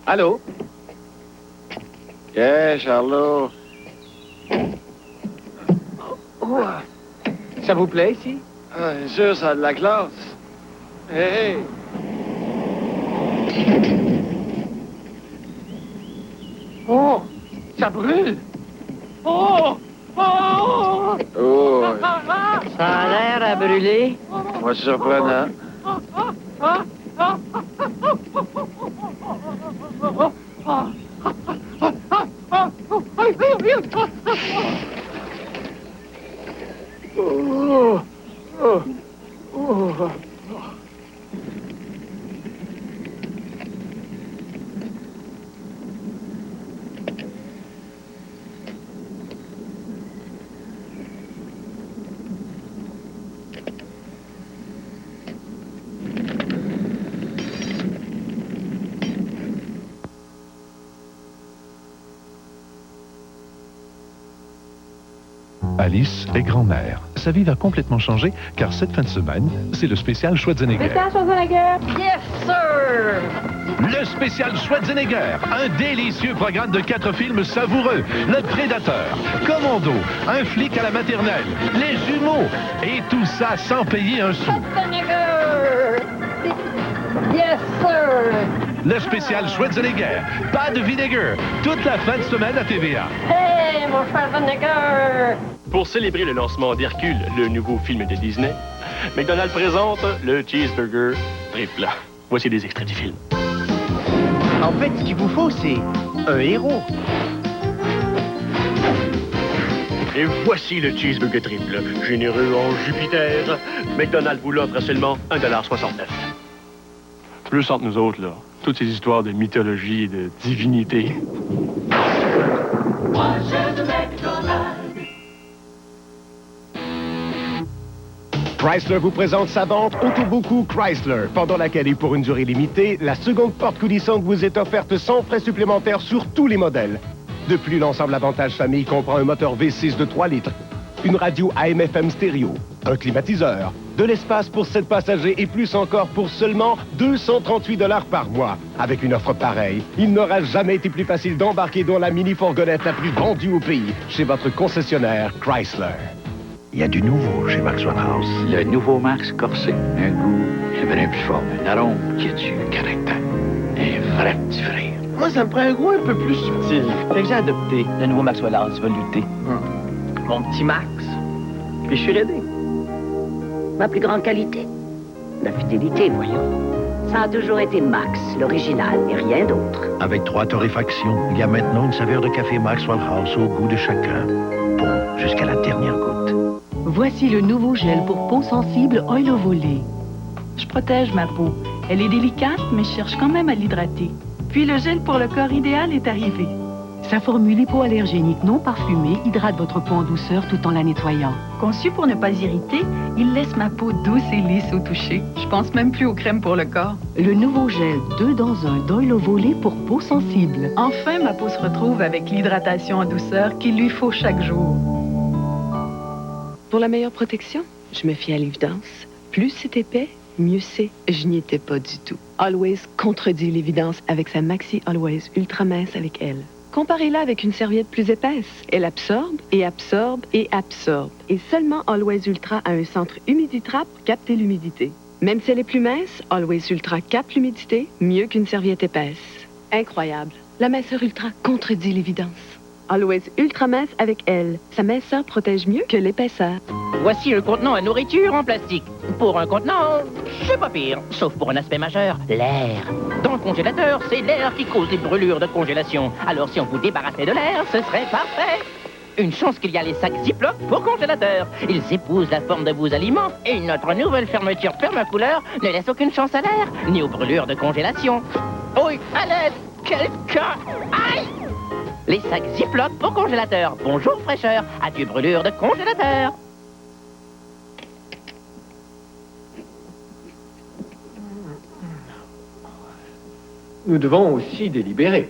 Allô? Yeah, Charlot. Oh, ça vous plaît ici? Ah, bien sûr, ça a de la classe. Hey, hey. Oh, ça brûle! Oh! Oh! Oh, Ça a l'air à brûler. moi, surprenant. Oh! Oh! Oh! Alice est grand-mère. Sa vie va complètement changer car cette fin de semaine, c'est le spécial Schwarzenegger. Spécial Schwarzenegger! Yes, sir! Le spécial Schwarzenegger, un délicieux programme de 4 films savoureux. Le Prédateur, Commando, un flic à la maternelle, les jumeaux, et tout ça sans payer un sou. Schwarzenegger! Yes, sir! Le spécial Schwarzenegger, pas de vinaigre, toute la fin de semaine à TVA. Hey, mon Schwarzenegger! Pour célébrer le lancement d'Hercule, le nouveau film de Disney, McDonald's présente le Cheeseburger Triple. Voici des extraits du film. En fait, ce qu'il vous faut, c'est un héros. Et voici le Cheeseburger Triple. Généreux en Jupiter, McDonald's vous l'offre à seulement 1,69 $. Plus entre nous autres, là. Toutes ces histoires de mythologie et de divinité. Chrysler vous présente sa vente Autoboku Chrysler, pendant laquelle et pour une durée limitée, la seconde porte coulissante vous est offerte sans frais supplémentaires sur tous les modèles. De plus, l'ensemble avantage famille comprend un moteur V6 de 3 litres, une radio AM/FM stéréo, un climatiseur, de l'espace pour 7 passagers et plus encore pour seulement 238 $ par mois. Avec une offre pareille, il n'aura jamais été plus facile d'embarquer dans la mini-fourgonnette la plus vendue au pays, chez votre concessionnaire Chrysler. Il y a du nouveau chez Maxwell House. Le nouveau Max corsé. Un goût un brin plus fort. Un arôme qui a du caractère. Un vrai petit frère. Moi, ça me prend un goût un peu plus subtil. Fait que j'ai adopté le nouveau Maxwell House velouté. Mon petit Max. Puis je suis ready. Ma plus grande qualité? La fidélité, voyons. Ça a toujours été Max, l'original, et rien d'autre. Avec 3 torréfactions, il y a maintenant une saveur de café Maxwell House au goût de chacun. Bon, jusqu'à la dernière goutte. Voici le nouveau gel pour peau sensible Oil Volé. Je protège ma peau. Elle est délicate, mais je cherche quand même à l'hydrater. Puis le gel pour le corps idéal est arrivé. Sa formule hypoallergénique non parfumée hydrate votre peau en douceur tout en la nettoyant. Conçu pour ne pas irriter, il laisse ma peau douce et lisse au toucher. Je pense même plus aux crèmes pour le corps. Le nouveau gel 2 dans 1 d'Oil Volé pour peau sensible. Enfin, ma peau se retrouve avec l'hydratation en douceur qu'il lui faut chaque jour. Pour la meilleure protection, je me fie à l'évidence. Plus c'est épais, mieux c'est. Je n'y étais pas du tout. Always contredit l'évidence avec sa Maxi Always ultra mince avec elle. Comparez-la avec une serviette plus épaisse. Elle absorbe et absorbe et absorbe. Et seulement Always Ultra a un centre Humiditrap pour capter l'humidité. Même si elle est plus mince, Always Ultra capte l'humidité mieux qu'une serviette épaisse. Incroyable. La minceur Ultra contredit l'évidence. Always Ultra mince avec elle. Sa minceur protège mieux que l'épaisseur. Voici un contenant à nourriture en plastique. Pour un contenant, c'est pas pire. Sauf pour un aspect majeur, l'air. Dans le congélateur, c'est l'air qui cause les brûlures de congélation. Alors si on vous débarrassait de l'air, ce serait parfait. Une chance qu'il y a les sacs Ziploc pour congélateur. Ils épousent la forme de vos aliments et notre nouvelle fermeture permacouleur ne laisse aucune chance à l'air, ni aux brûlures de congélation. Oui, à l'aide, quelqu'un... Aïe! Les sacs Ziploc pour congélateur. Bonjour fraîcheur, adieu brûlure de congélateur. Nous devons aussi délibérer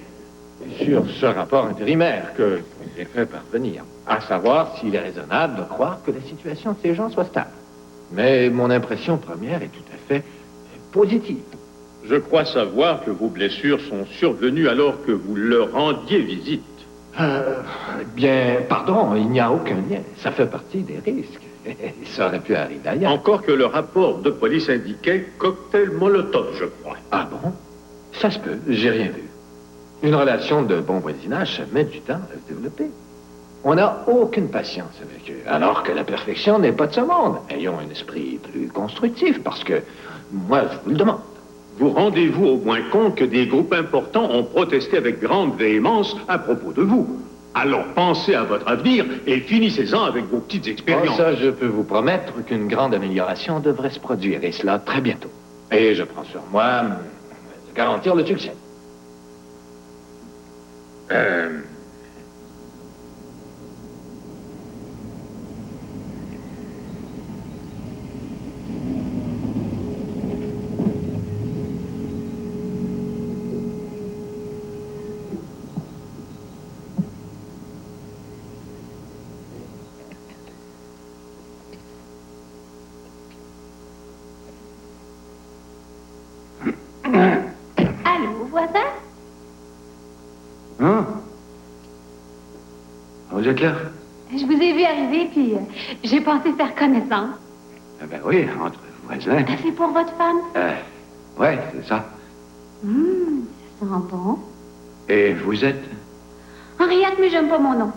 sur ce rapport intérimaire que j'ai fait parvenir, à savoir s'il est raisonnable de croire que la situation de ces gens soit stable. Mais mon impression première est tout à fait positive. Je crois savoir que vos blessures sont survenues alors que vous leur rendiez visite. Bien, pardon, il n'y a aucun lien. Ça fait partie des risques. Ça aurait pu arriver ailleurs. Encore que le rapport de police indiquait cocktail Molotov, je crois. Ah bon? Ça se peut, j'ai rien vu. Une relation de bon voisinage, ça met du temps à se développer. On n'a aucune patience avec eux, alors que la perfection n'est pas de ce monde. Ayons un esprit plus constructif, parce que, moi, je vous le demande. Vous rendez-vous au moins compte que des groupes importants ont protesté avec grande véhémence à propos de vous. Alors pensez à votre avenir et finissez-en avec vos petites expériences. Ça, je peux vous promettre qu'une grande amélioration devrait se produire, et cela très bientôt. Et je prends sur moi de garantir le succès. êtes là? Je vous ai vu arriver, puis j'ai pensé faire connaissance. Ah ben oui, entre voisins. C'est pour votre femme? Ouais, c'est ça. Ça sent bon. Et vous êtes? Henriette, mais j'aime pas mon nom.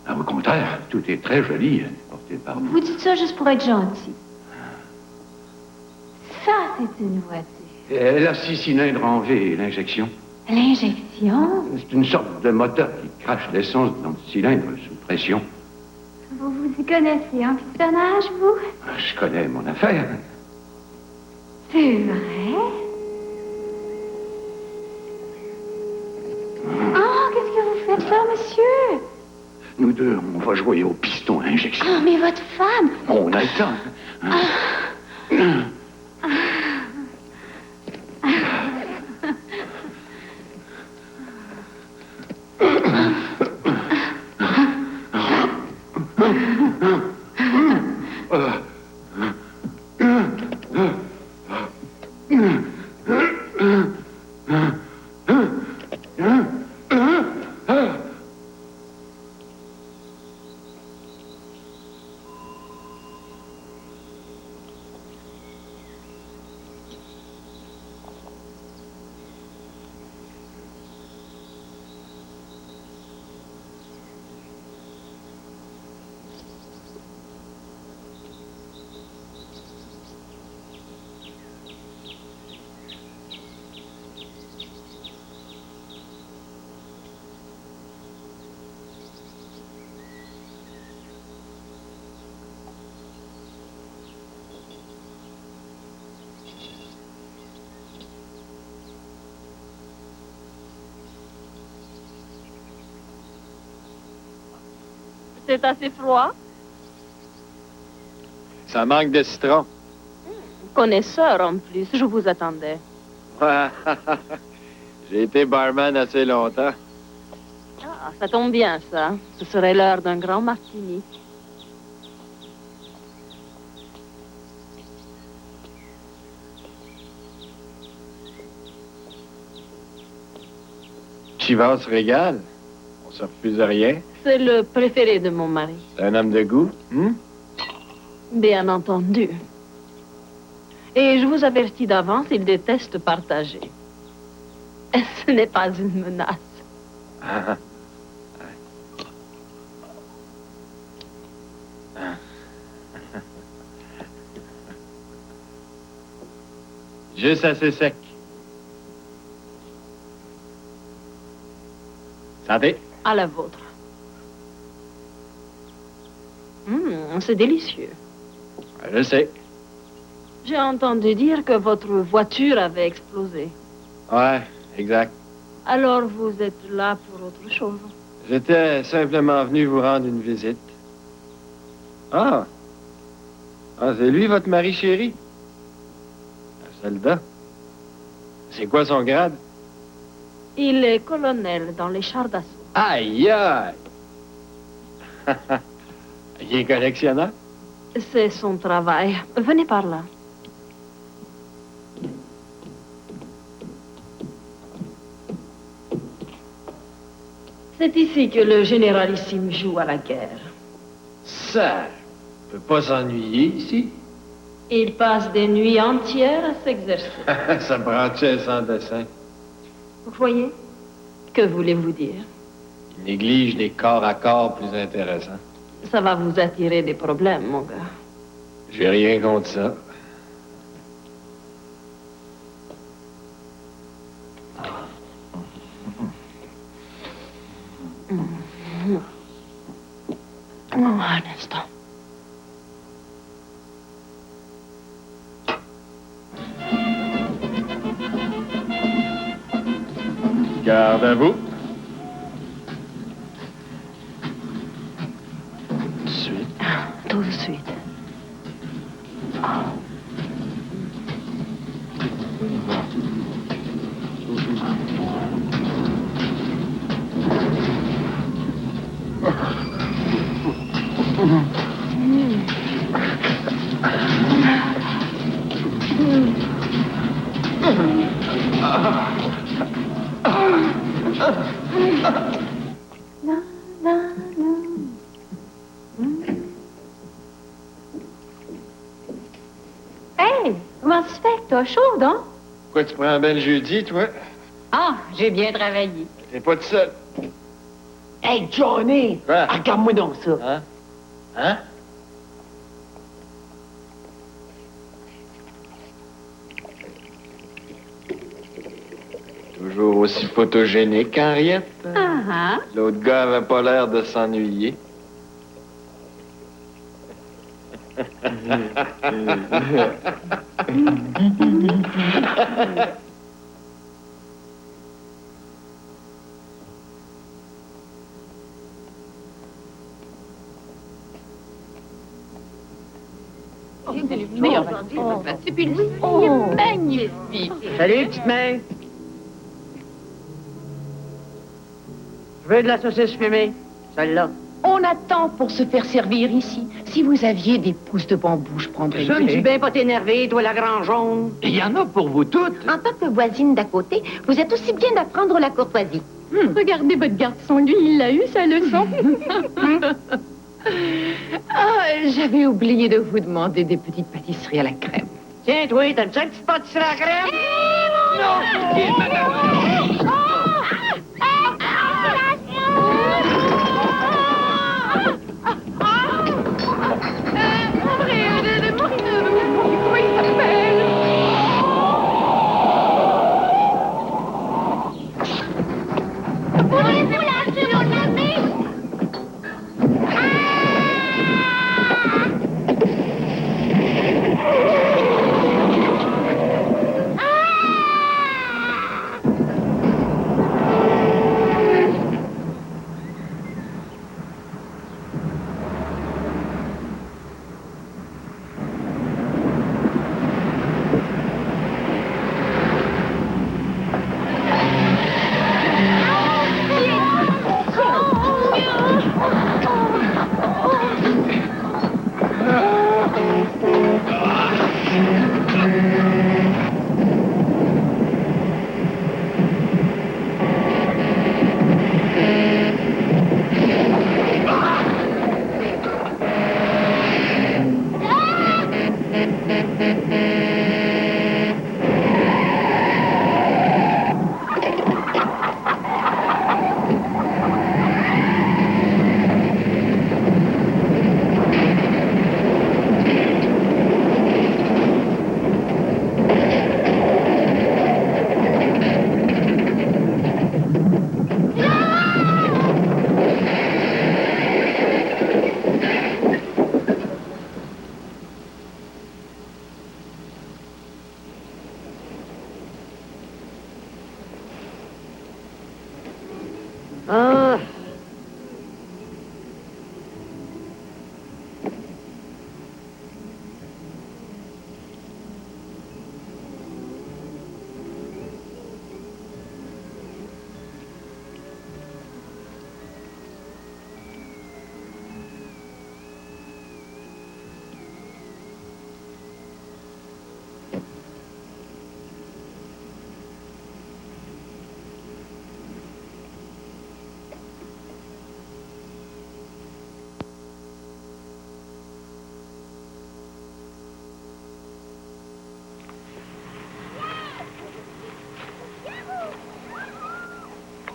Ah, au contraire, tout est très joli, porté par vous. Vous dites ça juste pour être gentil. Ça, c'est une voiture. La 6 cylindres en V, l'injection. L'injection? C'est une sorte de moteur qui crache l'essence dans le cylindre sous pression. Vous vous y connaissez en pistonnage, vous? Je connais mon affaire. C'est vrai? Oh, qu'est-ce que vous faites là, monsieur? Nous deux, on va jouer au piston à injection. Oh, mais votre femme! On a le temps. C'est assez froid. Ça manque de citron. Connaisseur en plus, je vous attendais. J'ai été barman assez longtemps. Ah, ça tombe bien, ça. Ce serait l'heure d'un grand martini. Chivas se régale. On se refuse à rien. C'est le préféré de mon mari. C'est un homme de goût, Bien entendu. Et je vous avertis d'avance, il déteste partager. Ce n'est pas une menace. Juste assez sec. Santé. À la vôtre. C'est délicieux. Je sais. J'ai entendu dire que votre voiture avait explosé. Ouais, exact. Alors vous êtes là pour autre chose. J'étais simplement venu vous rendre une visite. Ah, c'est lui, votre mari chéri? Un soldat. C'est quoi son grade? Il est colonel dans les chars d'assaut. Aïe, aïe! Il est collectionneur? C'est son travail. Venez par là. C'est ici que le généralissime joue à la guerre. Ça, ne peut pas s'ennuyer ici. Il passe des nuits entières à s'exercer. Ça branchait sans dessin. Vous voyez? Que voulez-vous dire? Il néglige des corps à corps plus intéressants. Ça va vous attirer des problèmes, mon gars. J'ai rien contre ça. Un instant. Garde à vous. Tout de suite. Tout de suite. Non. Comment tu fais que t'as chaud, donc? Pourquoi tu prends ben le jeudi, toi? Ah, j'ai bien travaillé. T'es pas tout seul. Hey, Johnny! Quoi? Regarde-moi donc ça. Hein? Hein? Toujours aussi photogénique, Henriette. L'autre gars avait pas l'air de s'ennuyer. C'est le meilleur c'est puis il est magnifique. Salut, petite main. Je veux de la saucisse fumée. Celle-là. On attend pour se faire servir ici. Si vous aviez des pousses de bambou, je prendrais une. Tu bien pas t'énerver, toi, la grand jaune. Il y en a pour vous toutes. En tant que voisine d'à côté, vous êtes aussi bien d'apprendre la courtoisie. Regardez votre garçon, lui, il a eu sa leçon. J'avais oublié de vous demander des petites pâtisseries à la crème. Tiens, toi, t'as-tu une petite pâtisserie à la crème?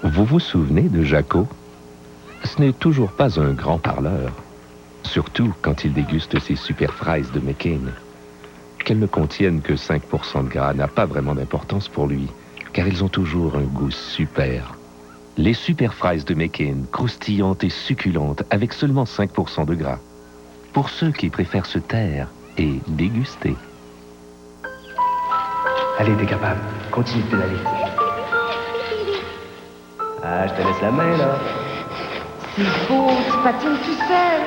Vous vous souvenez de Jaco? Ce n'est toujours pas un grand parleur, surtout quand il déguste ses super fries de McCain. Qu'elles ne contiennent que 5% de gras n'a pas vraiment d'importance pour lui, car ils ont toujours un goût super. Les super fries de McCain, croustillantes et succulentes, avec seulement 5% de gras. Pour ceux qui préfèrent se taire et déguster. Allez, t'es capable. Continue de pédaler. Ah, je te laisse la main, là. C'est beau, tu patines tout seul.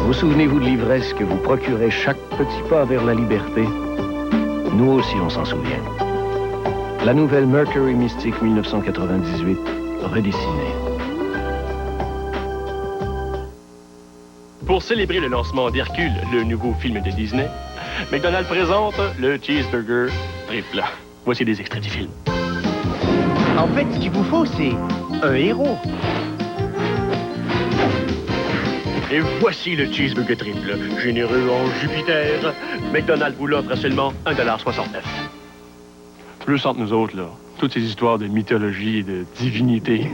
Vous souvenez-vous de l'ivresse que vous procurez chaque petit pas vers la liberté? Nous aussi, on s'en souvient. La nouvelle Mercury Mystic 1998, redessinée. Pour célébrer le lancement d'Hercule, le nouveau film de Disney, McDonald's présente le Cheeseburger Triple. Voici des extraits du film. En fait, ce qu'il vous faut, c'est un héros. Et voici le cheeseburger triple. Généreux en Jupiter. McDonald's vous l'offre à seulement 1,69 $. Plus entre nous autres, là. Toutes ces histoires de mythologie et de divinité.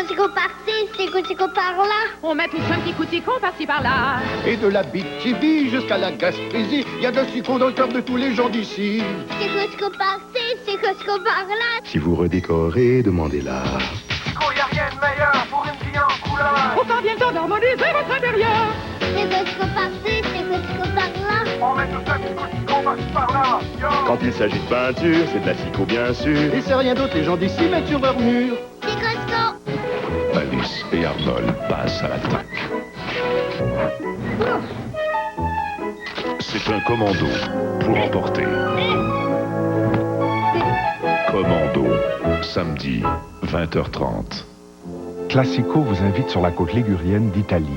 C'est quoi par-ci, c'est quoi par-là? On met tous un petit coup de ticon par-ci par-là. Et de la BTV jusqu'à la Gaspésie, il y a de sucre dans le cœur de tous les gens d'ici. C'est quoi par-ci, c'est quoi par-là? Si vous redécorez, demandez-la. Il n'y a rien de meilleur pour une vie en couleur. Autant vient le temps d'harmoniser votre intérieur. C'est quoi par-ci, c'est quoi par-là? On met tout un petit coup de citron par-ci par-là. Quand il s'agit de peinture, c'est de la psycho bien sûr. Et c'est rien d'autre, les gens d'ici mettent sur leur mur. C'est Costco. Alice et Arnold passent à l'attaque. C'est un commando pour emporter. Commando, samedi, 20h30. Classico vous invite sur la côte ligurienne d'Italie.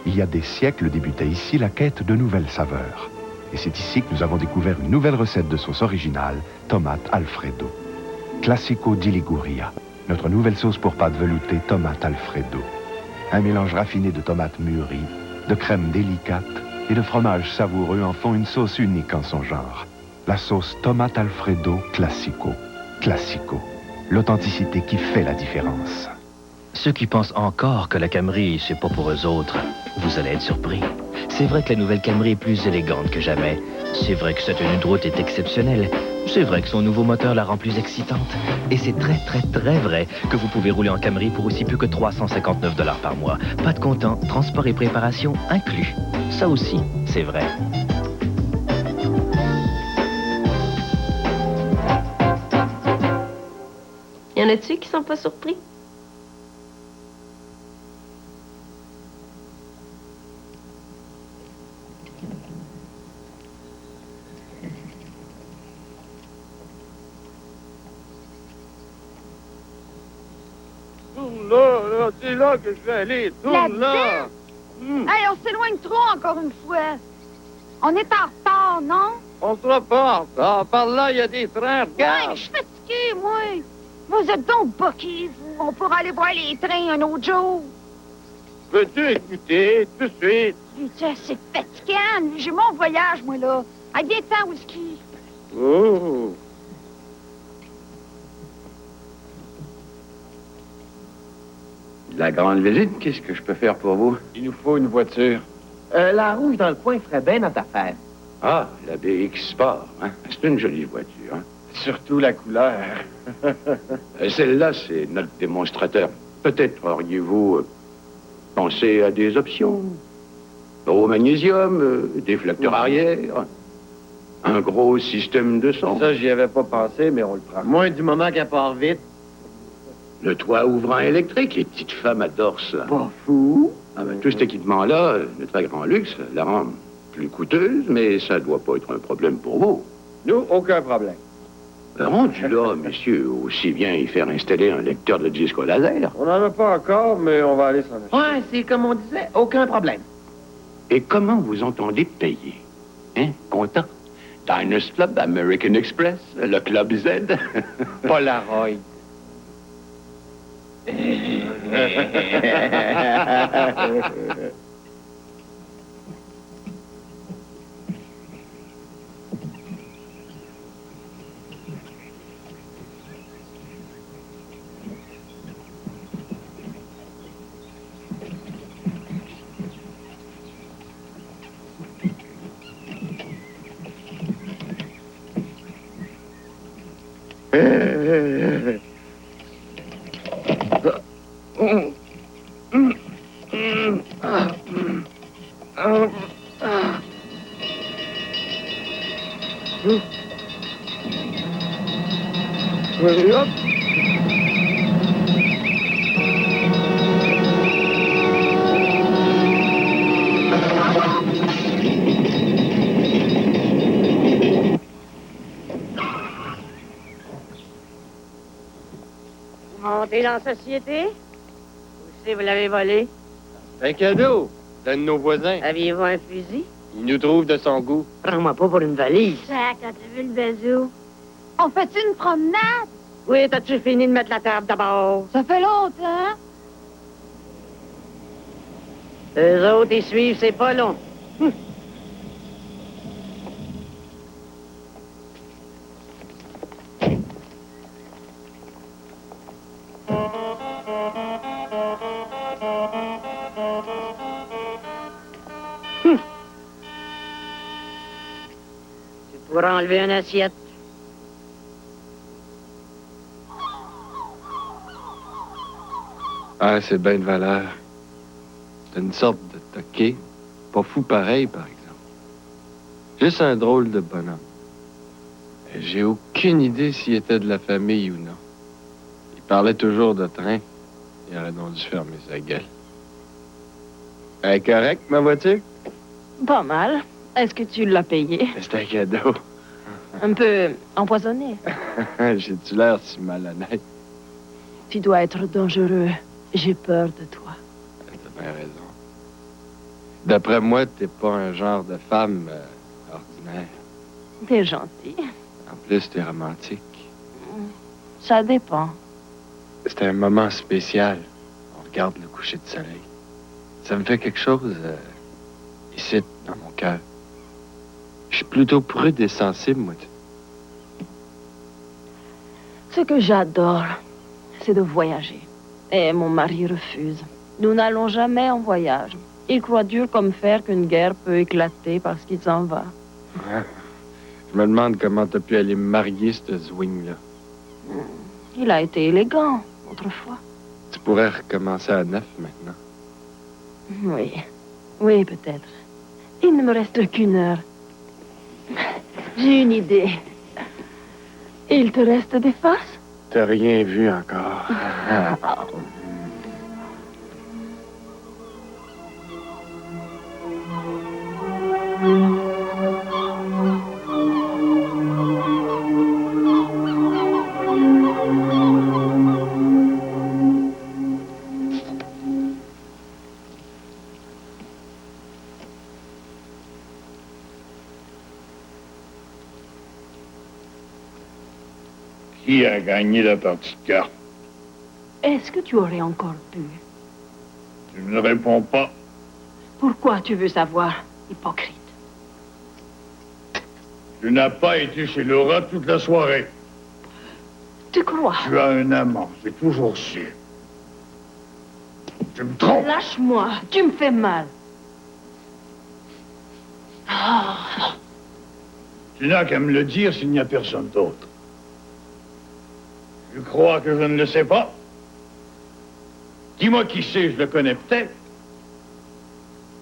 Il y a des siècles débutait ici la quête de nouvelles saveurs. Et c'est ici que nous avons découvert une nouvelle recette de sauce originale, tomate Alfredo. Classico di Liguria, notre nouvelle sauce pour pâte veloutée tomate Alfredo. Un mélange raffiné de tomates mûries, de crème délicate et de fromage savoureux en font une sauce unique en son genre. La sauce tomate Alfredo Classico. Classico, l'authenticité qui fait la différence. Ceux qui pensent encore que la Camry, c'est pas pour eux autres, vous allez être surpris. C'est vrai que la nouvelle Camry est plus élégante que jamais. C'est vrai que sa tenue de route est exceptionnelle. C'est vrai que son nouveau moteur la rend plus excitante. Et c'est très, très, très vrai que vous pouvez rouler en Camry pour aussi peu que 359 $ par mois. Pas de comptant, transport et préparation inclus. Ça aussi, c'est vrai. Y en a-tu qui sont pas surpris? Tourne là, c'est là que je vais aller. Tourne là. Hey, on s'éloigne trop encore une fois. On est en retard, non? On sera pas en retard. Par là, il y a des trains, regarde. Ouais, je suis fatiguée, moi. Vous êtes donc boqués, vous. On pourra aller voir les trains un autre jour. Veux-tu écouter tout de suite? C'est fatigant. J'ai mon voyage, moi, là. À bien temps, whisky. Oh. La grande visite, qu'est-ce que je peux faire pour vous? Il nous faut une voiture. La rouge dans le coin ferait bien notre affaire. Ah, la BX Sport, hein? C'est une jolie voiture, hein? Surtout la couleur. Celle-là, c'est notre démonstrateur. Peut-être auriez-vous pensé à des options. Au magnésium, déflecteur arrière, un gros système de son. Ça, j'y avais pas pensé, mais on le prend. Moins du moment qu'elle part vite. Le toit ouvrant électrique, les petites femmes adorent ça. Pas fou. Ah ben, tout cet équipement-là, de très grand luxe, la rend plus coûteuse, mais ça doit pas être un problème pour vous. Nous, aucun problème. Rendu là, monsieur, aussi bien y faire installer un lecteur de disque au laser. On n'en a pas encore, mais on va aller s'en acheter. Ouais, c'est comme on disait, aucun problème. Et comment vous entendez payer? Hein? Content? Diners Club, American Express, le Club Z. Polaroid. Montez dans la société? Ou si vous l'avez volé? Un cadeau d'un de nos voisins. Aviez-vous un fusil? Il nous trouve de son goût. Prends-moi pas pour une valise. Jack, as-tu vu le bazou? On fait une promenade? Oui, t'as-tu fini de mettre la table d'abord? Ça fait longtemps. Eux autres, ils suivent, c'est pas long. Tu pourras enlever une assiette. Ah, c'est bien de valeur. C'est une sorte de toqué. Pas fou pareil, par exemple. Juste un drôle de bonhomme. Et j'ai aucune idée s'il était de la famille ou non. Il parlait toujours de train. Il aurait donc dû fermer sa gueule. Elle est correcte, ma voiture? Pas mal. Est-ce que tu l'as payé? C'est un cadeau. Un peu empoisonné. J'ai-tu l'air si malhonnête? Tu dois être dangereux. J'ai peur de toi. T'as bien raison. D'après moi, t'es pas un genre de femme ordinaire. T'es gentil. En plus, t'es romantique. Ça dépend. C'est un moment spécial. On regarde le coucher de soleil. Ça me fait quelque chose ici, dans mon cœur. Je suis plutôt prude et sensible, moi. Ce que j'adore, c'est de voyager. Et mon mari refuse. Nous n'allons jamais en voyage. Il croit dur comme fer qu'une guerre peut éclater parce qu'il s'en va. Ouais. Je me demande comment t'as pu aller me marier, ce zwing-là. Il a été élégant, autrefois. Tu pourrais recommencer à neuf, maintenant. Oui. Oui, peut-être. Il ne me reste qu'une heure. J'ai une idée. Il te reste des farces? T'as rien vu encore. Qui a gagné la partie de cartes? Est-ce que tu aurais encore pu? Tu ne réponds pas. Pourquoi tu veux savoir, hypocrite? Tu n'as pas été chez Laura toute la soirée. Tu crois? Tu as un amant, j'ai toujours su. Tu me trompes. Lâche-moi, tu me fais mal. Tu n'as qu'à me le dire s'il n'y a personne d'autre. Tu crois que je ne le sais pas? Dis-moi qui c'est, je le connais peut-être.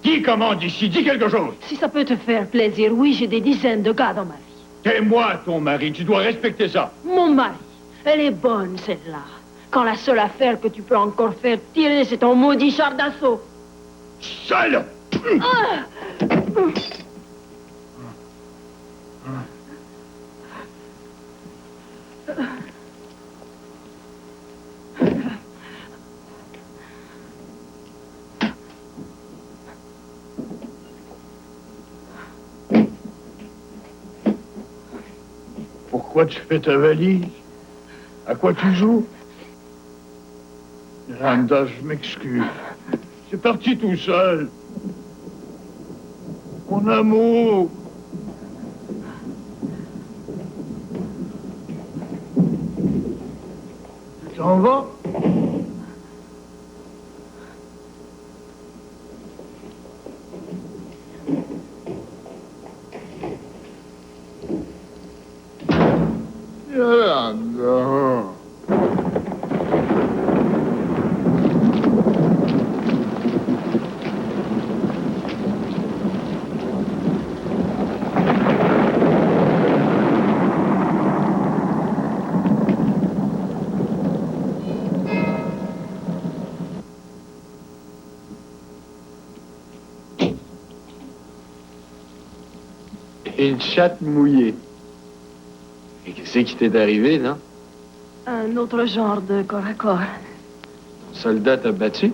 Qui commande ici? Dis quelque chose. Si ça peut te faire plaisir, oui, j'ai des dizaines de gars dans ma vie. T'es moi, ton mari, tu dois respecter ça. Mon mari, elle est bonne, celle-là. Quand la seule affaire que tu peux encore faire tirer, c'est ton maudit char d'assaut. Salope! Pourquoi tu fais ta valise? À quoi tu joues? Miranda, je m'excuse. C'est parti tout seul. Mon amour. Tu t'en vas? Miranda. Une chatte mouillée. Et qu'est-ce qui t'est arrivé, non? Un autre genre de corps à corps. Ton soldat t'a battu?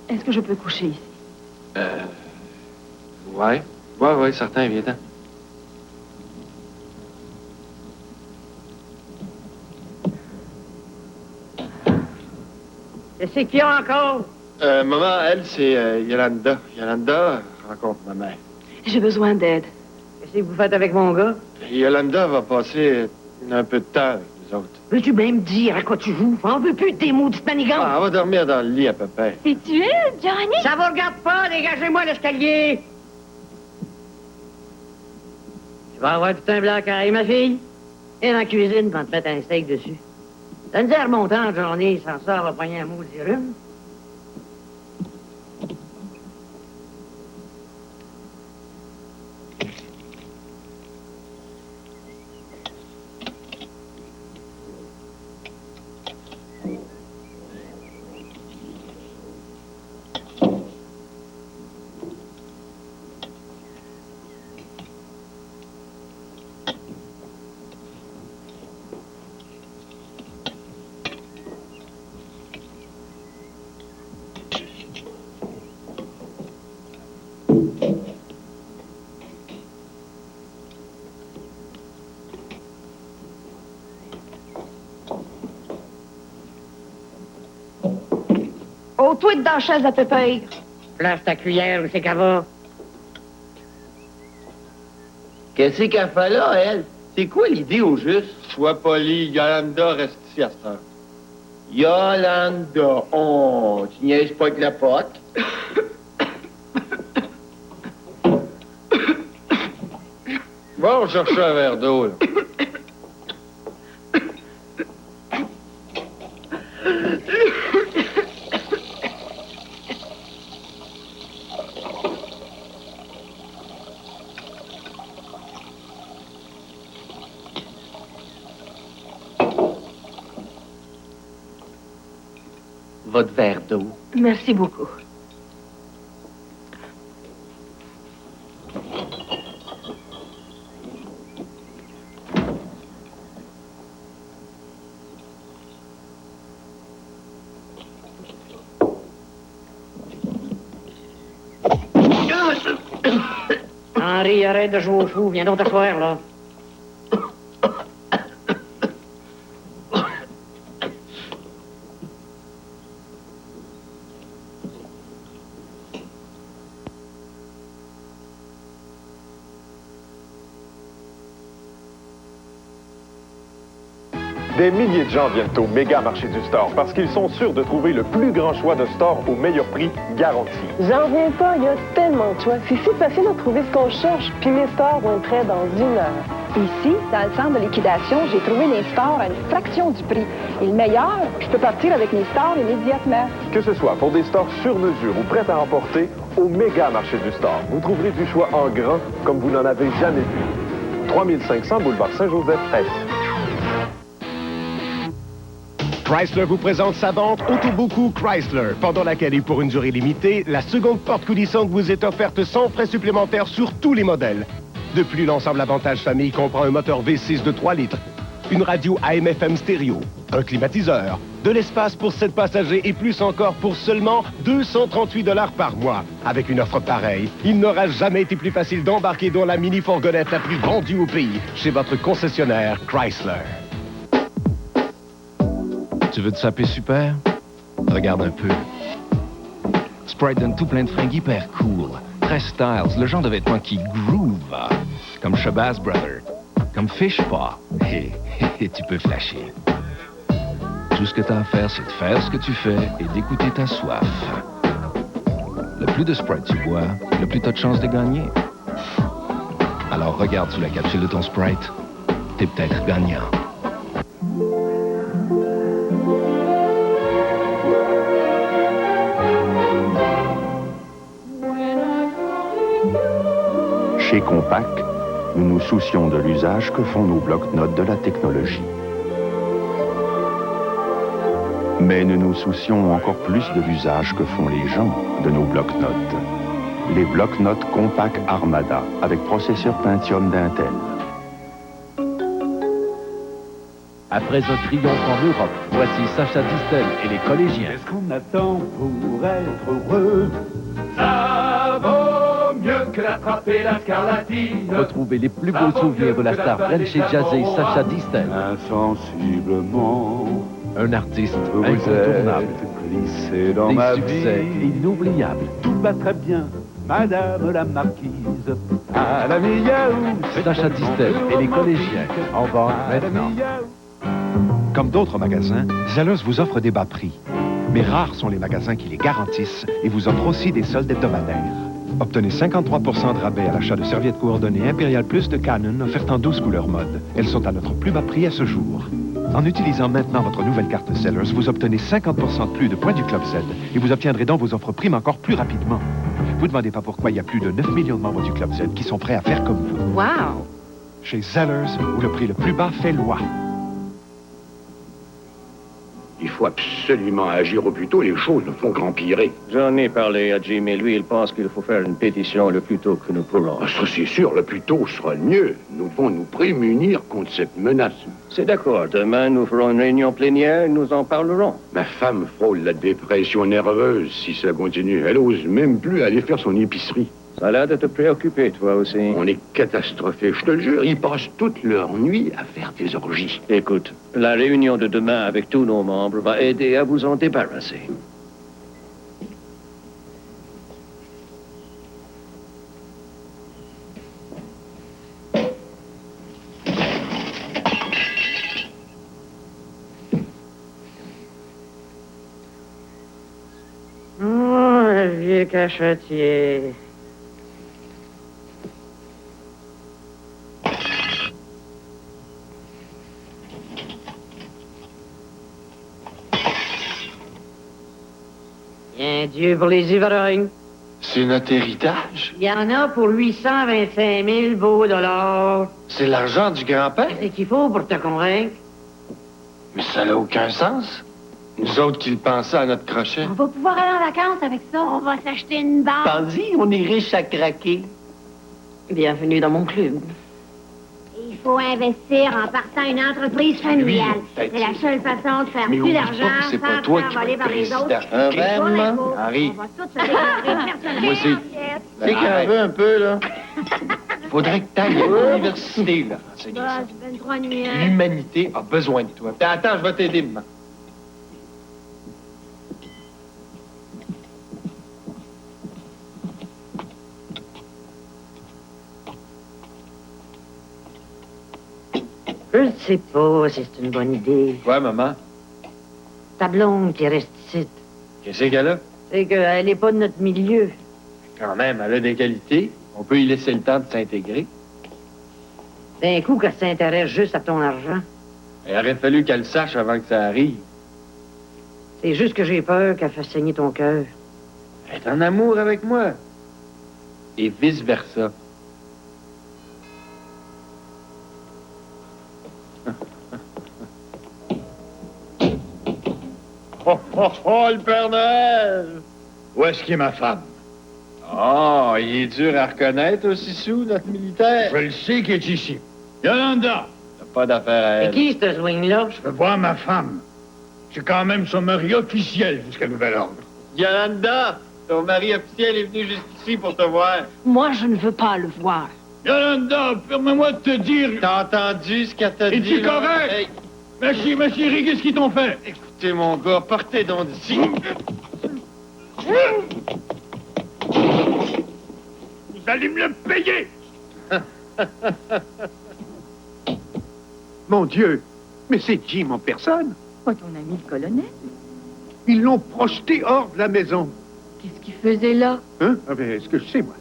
Est-ce que je peux coucher ici? Ouais. Ouais, certain, viens-t'en. C'est qui encore? Maman, elle, c'est Yolanda. Yolanda rencontre ma mère. J'ai besoin d'aide. Qu'est-ce que vous faites avec mon gars? Yolanda va passer un peu de temps avec nous autres. Veux-tu bien me dire à quoi tu joues? On veut plus de tes maudites manigances. Ah, elle va dormir dans le lit à peu près. C'est-tu elle, Johnny? Ça vous regarde pas, dégagez-moi l'escalier! Tu vas avoir tout un blanc carré, ma fille. Et dans la cuisine, pour te mettre un steak dessus. T'as une misère montante, Johnny, sans ça, elle va prendre un maudit rhume. Oh, toi, dans la chaise à pépère. Place ta cuillère, où c'est qu'elle va? Qu'est-ce qu'elle fait là, elle? C'est quoi l'idée au juste? Sois poli, Yolanda reste ici à cette heure. Yolanda, oh, tu niaises pas avec la pote? Bon, chercher un verre d'eau, là. Votre verre d'eau. Merci beaucoup. Henri, arrête de jouer au fou. Viens donc t'asseoir, là. Des milliers de gens viennent au méga marché du store parce qu'ils sont sûrs de trouver le plus grand choix de store au meilleur prix garanti. J'en reviens pas, il y a tellement de choix. C'est si facile de trouver ce qu'on cherche, puis mes stores vont être prêts dans 1 heure. Ici, dans le centre de liquidation, j'ai trouvé des stores à une fraction du prix. Et le meilleur, je peux partir avec mes stores immédiatement. Que ce soit pour des stores sur mesure ou prêts à emporter, au méga marché du store, vous trouverez du choix en grand comme vous n'en avez jamais vu. 3500 boulevard Saint-Joseph-Est. Chrysler vous présente sa vente Autoboku Chrysler, pendant laquelle et pour une durée limitée, la seconde porte coulissante vous est offerte sans frais supplémentaires sur tous les modèles. De plus, l'ensemble avantage famille comprend un moteur V6 de 3 litres, une radio AM/FM stéréo, un climatiseur, de l'espace pour 7 passagers et plus encore pour seulement 238 $ par mois. Avec une offre pareille, il n'aura jamais été plus facile d'embarquer dans la mini-fourgonnette la plus vendue au pays, chez votre concessionnaire Chrysler. Tu veux te saper super? Regarde un peu. Sprite donne tout plein de fringues hyper cool. Très styles, le genre de vêtements qui groove. Comme Shabazz Brother. Comme Fish Paw. Et tu peux flasher. Tout ce que t'as à faire, c'est de faire ce que tu fais et d'écouter ta soif. Le plus de Sprite tu bois, le plus t'as de chances de gagner. Alors regarde sous la capsule de ton Sprite. T'es peut-être gagnant. Chez Compaq, nous nous soucions de l'usage que font nos blocs-notes de la technologie. Mais nous nous soucions encore plus de l'usage que font les gens de nos blocs-notes. Les blocs-notes Compaq Armada avec processeur Pentium d'Intel. Après un triomphe en Europe, voici Sacha Distel et les collégiens. Qu'est-ce qu'on attend pour être heureux? Ça vaut mieux que d'attraper la scarlatine. Retrouvez les plus beaux souvenirs de la star French et jazzée Sacha Distel. Insensiblement, Un artiste Vous incontournable. êtes glissé dans Des ma succès vie. inoubliables. Tout va très bien, madame la marquise. À la miaou. Sacha Distel et les collégiens en vente maintenant. Comme d'autres magasins, Zellers vous offre des bas prix. Mais rares sont les magasins qui les garantissent et vous offrent aussi des soldes hebdomadaires. Obtenez 53% de rabais à l'achat de serviettes coordonnées Imperial Plus de Canon offertes en 12 couleurs mode. Elles sont à notre plus bas prix à ce jour. En utilisant maintenant votre nouvelle carte Zellers, vous obtenez 50% de plus de points du Club Z et vous obtiendrez donc vos offres primes encore plus rapidement. Vous ne demandez pas pourquoi il y a plus de 9 millions de membres du Club Z qui sont prêts à faire comme vous. Wow! Chez Zellers, où le prix le plus bas fait loi. Il faut absolument agir au plus tôt, les choses ne font qu'empirer. J'en ai parlé à Jim et lui, il pense qu'il faut faire une pétition le plus tôt que nous pourrons. Ça, c'est sûr, le plus tôt sera le mieux. Nous devons nous prémunir contre cette menace. C'est d'accord. Demain, nous ferons une réunion plénière et nous en parlerons. Ma femme frôle la dépression nerveuse si ça continue. Elle ose même plus aller faire son épicerie. Ça a l'air de te préoccuper, toi aussi. On est catastrophé, je te le jure. Ils passent toute leur nuit à faire des orgies. Écoute, la réunion de demain avec tous nos membres va aider à vous en débarrasser. Oh, le vieux cachetier. Bien Dieu pour les ivrognes. C'est notre héritage. Il y en a pour 825 000 beaux dollars. C'est l'argent du grand-père. Qu'est-ce qu'il faut pour te convaincre? Mais ça n'a aucun sens. Nous autres qui le pensaient à notre crochet. On va pouvoir aller en vacances avec ça. On va s'acheter une barre. Pense-y, on est riche à craquer. Bienvenue dans mon club. Il faut investir en partant une entreprise familiale. Lui, C'est la seule façon de faire Mais plus oublie d'argent pas que c'est pas sans toi se qui faire voler vas par les être autres. président. Et pour Vraiment? l'impôt, Henri. on va tous se déclarer personnel. Moi aussi. C'est qu'un veut un peu, là. Faudrait que t'ailles à l'université, là. Bah, c'est 23 nuits. L'humanité a besoin de toi. Attends, je vais t'aider, maman. Je ne sais pas si c'est une bonne idée. Quoi, maman? Ta blonde qui reste ici, Qu'est-ce qu'elle a? c'est qu'elle n'est pas de notre milieu. Quand même, elle a des qualités. On peut y laisser le temps de s'intégrer. D'un coup qu'elle s'intéresse juste à ton argent. Il aurait fallu qu'elle le sache avant que ça arrive. C'est juste que j'ai peur qu'elle fasse saigner ton cœur. Elle est en amour avec moi. Et vice-versa. Oh, oh, oh, le Père Noël! Où est-ce qu'il est ma femme? Oh, il est dur à reconnaître aussi sous, notre militaire. Je le sais qu'il est ici. Yolanda! T'as pas d'affaire à C'est elle. qui, ce swing-là? Je veux voir ma femme. C'est quand même son mari officiel jusqu'à nouvel ordre. Yolanda, ton mari officiel est venu jusqu'ici pour te voir. Moi, je ne veux pas le voir. Yolanda, permets-moi de te dire... T'as entendu ce qu'elle t'a dit? Es-tu là? correct? Hey, Ma chérie, qu'est-ce qu'ils t'ont fait? écoutez, mon gars, partez donc d'ici. Vous allez me le payer! Mon Dieu, mais c'est Jim en personne. Pas ton ami le colonel? Ils l'ont projeté hors de la maison. Qu'est-ce qu'il faisait là? Hein? Ah ben, est-ce que je sais, moi?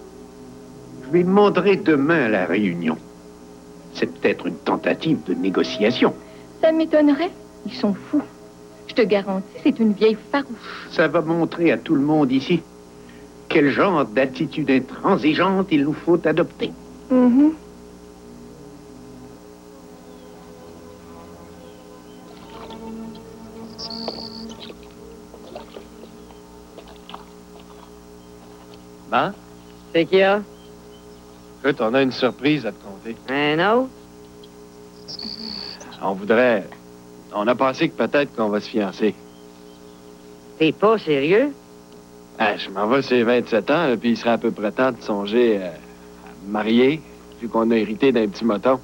Je lui demanderai demain à la réunion. C'est peut-être une tentative de négociation. Ça m'étonnerait. Ils sont fous. Je te garantis, c'est une vieille farouche. Ça va montrer à tout le monde ici quel genre d'attitude intransigeante il nous faut adopter. Hein? C'est qu'il y a? Écoute, on a une surprise à te conter. Un autre? On a pensé que peut-être qu'on va se fiancer. T'es pas sérieux? Ah, je m'en vais sur 27 ans, là, puis il serait à peu près temps de songer à me marier, vu qu'on a hérité d'un petit moton.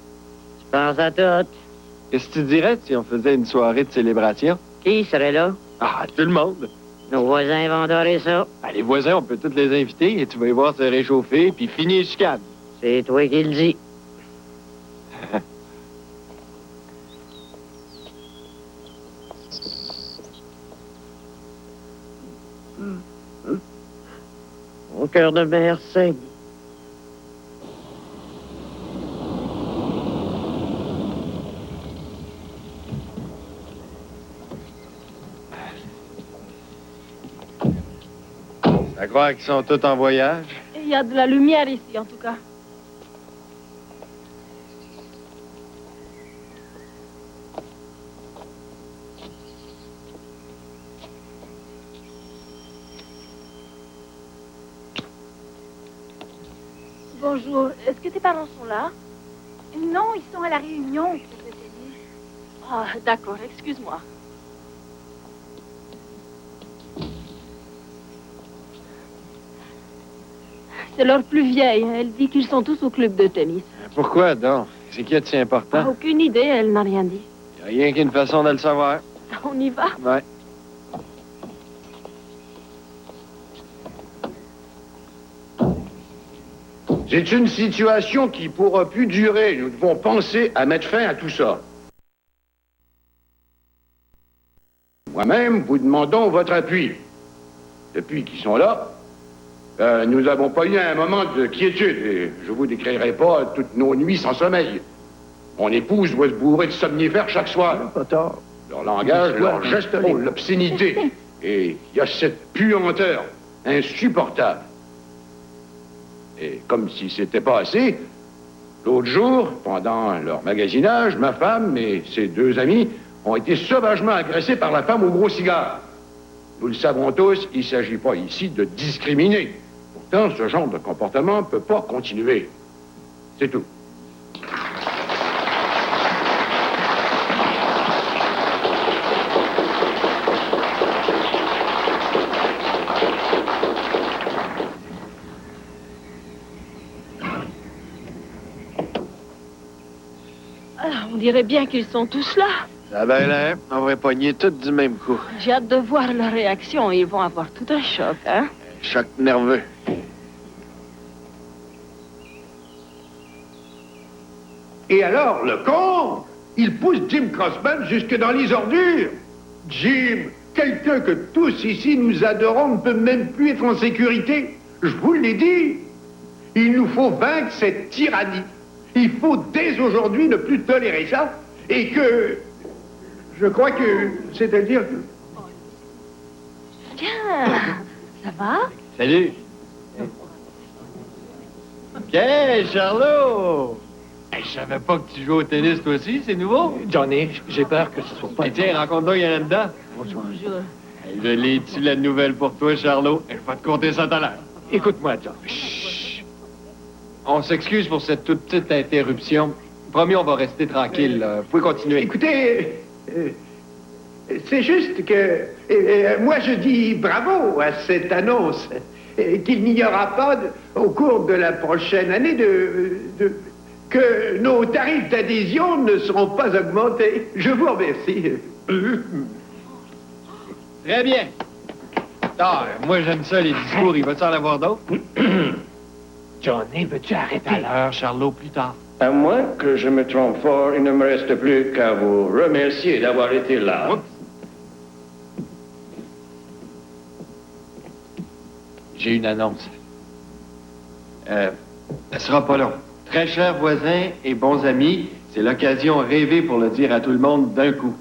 Je pense à tout. Qu'est-ce que tu dirais si on faisait une soirée de célébration? Qui serait là? Ah, tout le monde. Nos voisins vont adorer ça. Ben, les voisins, on peut tous les inviter et tu vas y voir se réchauffer, puis finir les chicanes. C'est toi qui le dis. Mon cœur de mère saigne. À croire qu'ils sont tous en voyage. Il y a de la lumière ici, en tout cas. Bonjour. Est-ce que tes parents sont là? Non, ils sont à la réunion. Ah, d'accord. Excuse-moi. C'est leur plus vieille. Elle dit qu'ils sont tous au club de tennis. Pourquoi donc? C'est qui est si important? Aucune idée, elle n'a rien dit. Il n'y a rien qu'une façon de le savoir. On y va? Ouais. C'est une situation qui ne pourra plus durer. Nous devons penser à mettre fin à tout ça. Moi-même, vous demandons votre appui. Depuis qu'ils sont là, nous n'avons pas eu un moment de quiétude. Et je ne vous décrirai pas toutes nos nuits sans sommeil. Mon épouse doit se bourrer de somnifères chaque soir. Pas tard. Leur langage, leurs gestes, l'obscénité. Et il y a cette puanteur insupportable. Et comme si c'était pas assez, l'autre jour, pendant leur magasinage, ma femme et ses deux amis ont été sauvagement agressés par la femme au gros cigare. Nous le savons tous, il ne s'agit pas ici de discriminer. Pourtant, ce genre de comportement ne peut pas continuer. C'est tout. On dirait bien qu'ils sont tous là. Ça va l'air. On va pogner toutes du même coup. J'ai hâte de voir leur réaction. Ils vont avoir tout un choc, hein? Choc nerveux. Et alors, le con, il pousse Jim Crossman jusque dans les ordures. Jim, quelqu'un que tous ici nous adorons, ne peut même plus être en sécurité. Je vous l'ai dit. Il nous faut vaincre cette tyrannie. Il faut dès aujourd'hui ne plus tolérer ça. Et que... Je crois que... C'est-à-dire que... Tiens, ça va? Salut. Tiens, Charlot! Hey, je savais pas que tu joues au tennis toi aussi, c'est nouveau? Johnny, j'ai peur que ce soit pas... Tiens, rencontre-toi, il y en a dedans. Bonjour. Hey, je l'ai-tu la nouvelle pour toi, Charlot? Je vais te compter ça tout à l'heure. Écoute-moi, John. Chut! On s'excuse pour cette toute petite interruption. Promis, on va rester tranquille. Là. Vous pouvez continuer. Écoutez, c'est juste que... moi, je dis bravo à cette annonce. Qu'il n'y aura pas, au cours de la prochaine année, que nos tarifs d'adhésion ne seront pas augmentés. Je vous remercie. Très bien. Ah, moi, j'aime ça, les discours. Il va-tu en avoir d'autres? Johnny, veux-tu arrêter? À l'heure, Charlot, plus tard. À moins que je me trompe fort, il ne me reste plus qu'à vous remercier d'avoir été là. Oups. J'ai une annonce. Elle sera pas long. Très chers voisins et bons amis, c'est l'occasion rêvée pour le dire à tout le monde d'un coup.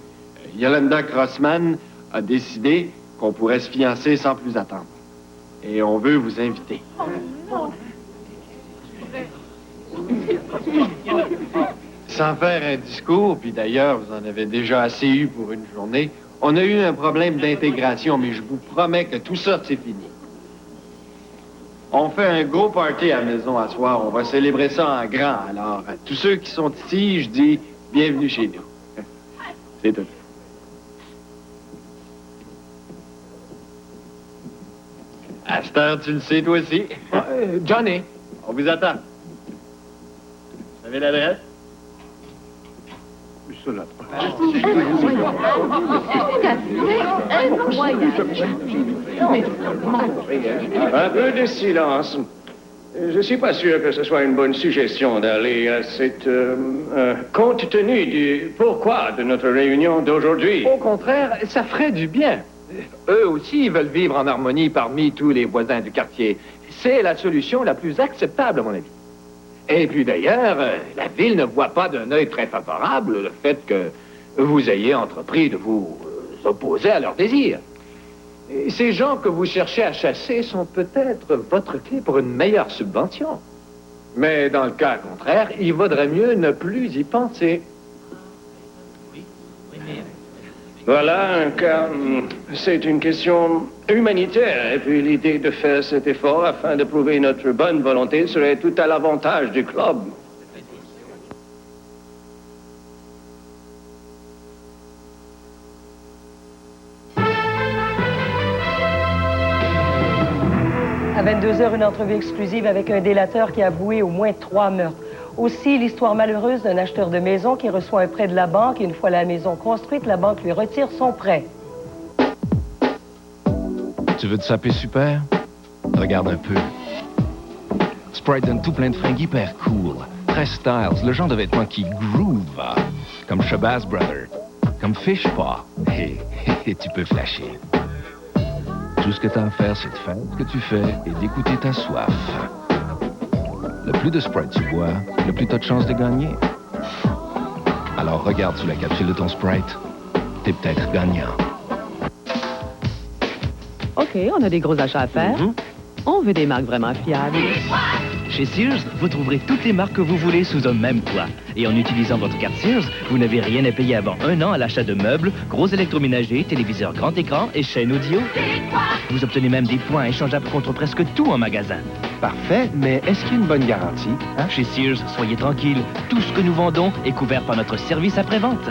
Yolanda Crossman a décidé qu'on pourrait se fiancer sans plus attendre. Et on veut vous inviter. Oh non! Sans faire un discours, puis d'ailleurs, vous en avez déjà assez eu pour une journée, on a eu un problème d'intégration, mais je vous promets que tout ça, c'est fini. On fait un gros party à la maison à soir. On va célébrer ça en grand. Alors, à tous ceux qui sont ici, je dis bienvenue chez nous. C'est tout. À cette heure, tu le sais, toi aussi. Johnny. On vous attend. Vous avez l'adresse? cela. Un peu de silence. Je ne suis pas sûr que ce soit une bonne suggestion d'aller à cette... compte tenu du pourquoi de notre réunion d'aujourd'hui. Au contraire, ça ferait du bien. Eux aussi veulent vivre en harmonie parmi tous les voisins du quartier. C'est la solution la plus acceptable, à mon avis. Et puis d'ailleurs, la ville ne voit pas d'un œil très favorable le fait que vous ayez entrepris de vous opposer à leurs désirs. Et ces gens que vous cherchez à chasser sont peut-être votre clé pour une meilleure subvention. Mais dans le cas contraire, il vaudrait mieux ne plus y penser. Voilà, car c'est une question humanitaire. Et puis l'idée de faire cet effort afin de prouver notre bonne volonté serait tout à l'avantage du club. À 22h, une entrevue exclusive avec un délateur qui a avoué au moins 3 meurtres. Aussi, l'histoire malheureuse d'un acheteur de maison qui reçoit un prêt de la banque et une fois la maison construite, la banque lui retire son prêt. Tu veux te saper super? Regarde un peu. Sprite donne tout plein de fringues hyper cool. Très styles, le genre de vêtements qui groove. Comme Shabazz Brother, comme Fish Paw. Et tu peux flasher. Tout ce que t'as à faire, c'est de faire ce que tu fais et d'écouter ta soif. Le plus de Sprite tu bois, le plus t'as de chances de gagner. Alors regarde sous la capsule de ton Sprite. T'es peut-être gagnant. OK, on a des gros achats à faire. On veut des marques vraiment fiables. Chez Sears, vous trouverez toutes les marques que vous voulez sous un même toit. Et en utilisant votre carte Sears, vous n'avez rien à payer avant 1 an à l'achat de meubles, gros électroménagers, téléviseurs grand écran et chaînes audio. Vous obtenez même des points échangeables contre presque tout en magasin. Parfait, mais est-ce qu'il y a une bonne garantie? Chez Sears, soyez tranquille, tout ce que nous vendons est couvert par notre service après-vente.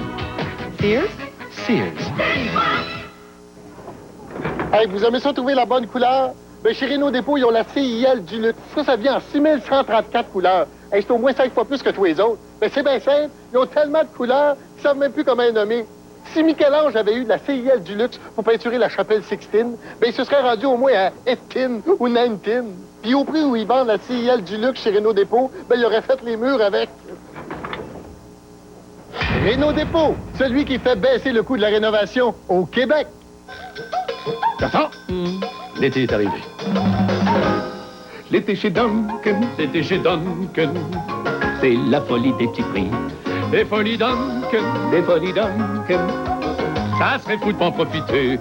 Sears? Sears. Hey, vous aimez ça trouver la bonne couleur? Ben, chez Renault Dépôt, ils ont la CIL du luxe. Ça vient en 6134 couleurs. Hey, c'est au moins 5 fois plus que tous les autres. Ben, c'est bien simple. Ils ont tellement de couleurs qu'ils savent même plus comment les nommer. Si Michel-Ange avait eu de la CIL du luxe pour peinturer la chapelle Sixtine, ben, il se serait rendu au moins à 18 ou 19. Puis au prix où ils vendent la CIL du luxe chez Renault Dépôt, ben, il aurait fait les murs avec. Renault Dépôt, celui qui fait baisser le coût de la rénovation au Québec. Garçon, l'été est arrivé. L'été chez Duncan, l'été chez Duncan. C'est la folie des petits prix. Des folies Duncan, des folies Duncan. Ça serait fou de m'en profiter.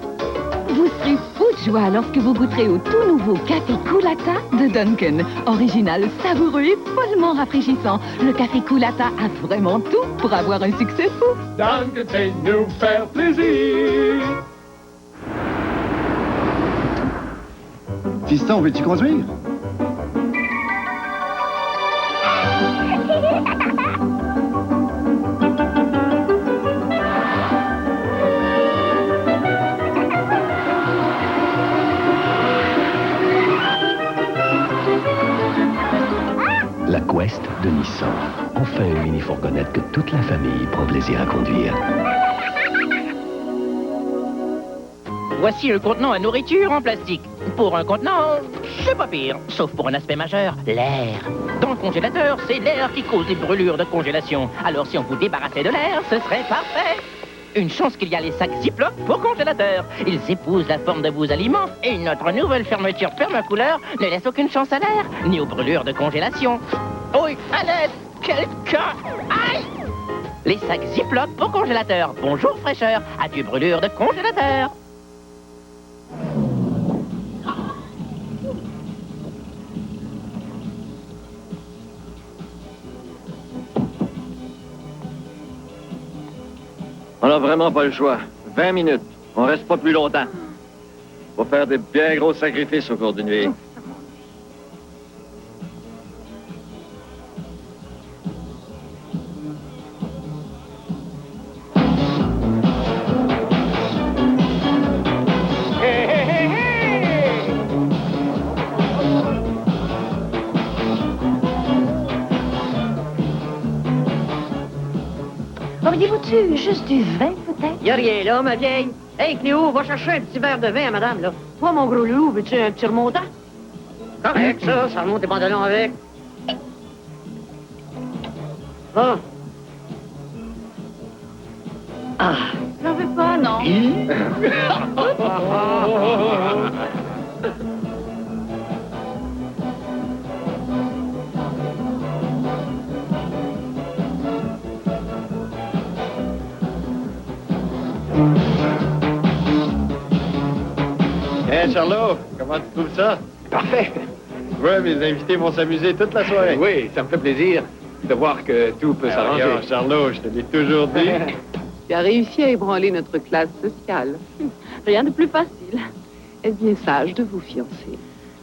Vous serez fou de joie lorsque vous goûterez au tout nouveau café Coolata de Duncan. Original, savoureux et follement rafraîchissant. Le café Coolata a vraiment tout pour avoir un succès fou. Duncan sait nous faire plaisir. Fiston, veux-tu conduire? La Quest de Nissan. Enfin une mini-fourgonnette que toute la famille prend plaisir à conduire. Voici le contenant à nourriture en plastique. Pour un contenant, c'est pas pire, sauf pour un aspect majeur, l'air. Dans le congélateur, c'est l'air qui cause les brûlures de congélation. Alors si on vous débarrassait de l'air, ce serait parfait. Une chance qu'il y a les sacs Ziploc pour congélateur. Ils épousent la forme de vos aliments et notre nouvelle fermeture permacouleur ne laisse aucune chance à l'air, ni aux brûlures de congélation. Oui, à l'aide, quelqu'un. Aïe! Les sacs Ziploc pour congélateur. Bonjour fraîcheur, adieu brûlure de congélateur. On n'a vraiment pas le choix. 20 minutes. On reste pas plus longtemps. Faut faire des bien gros sacrifices au cours d'une nuit. Auriez-vous Voulez-vous-tu juste du vin, peut-être? Y a rien là, ma vieille. Hey, Cléo, va chercher un petit verre de vin à madame, là. Toi, mon gros loup, veux-tu un petit remontant? Correct, ça remonte tes pantalons avec. Bon. Ah. J'en veux pas, non. Hey, Charlot, comment tu trouves ça? Parfait. Ouais, mes invités vont s'amuser toute la soirée. Oui, ça me fait plaisir de voir que tout peut s'arranger. Regarde, Charlot, je te l'ai toujours dit. Tu as réussi à ébranler notre classe sociale. Rien de plus facile. Est-ce bien sage de vous fiancer?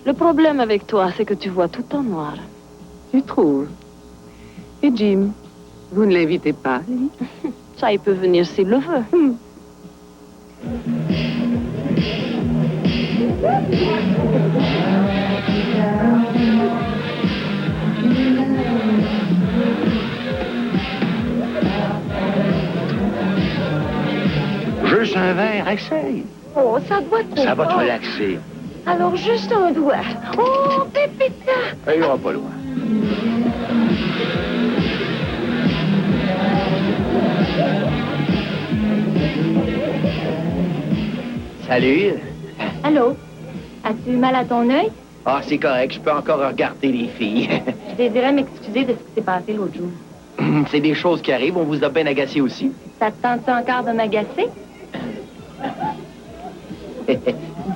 Le problème avec toi, c'est que tu vois tout en noir. Tu trouves? Et Jim, vous ne l'invitez pas, lui? Ça, il peut venir s'il le veut. Juste un verre, essaye. Oh, ça doit être Ça va te fort. relaxer. Alors, juste un doigt. Oh, Pépita! Il ira pas loin. Salut. Allô? As-tu mal à ton œil? Ah, c'est correct, je peux encore regarder les filles. Je désirais m'excuser de ce qui s'est passé l'autre jour. C'est des choses qui arrivent, on vous a bien agacé aussi. Ça te tente encore de m'agacer?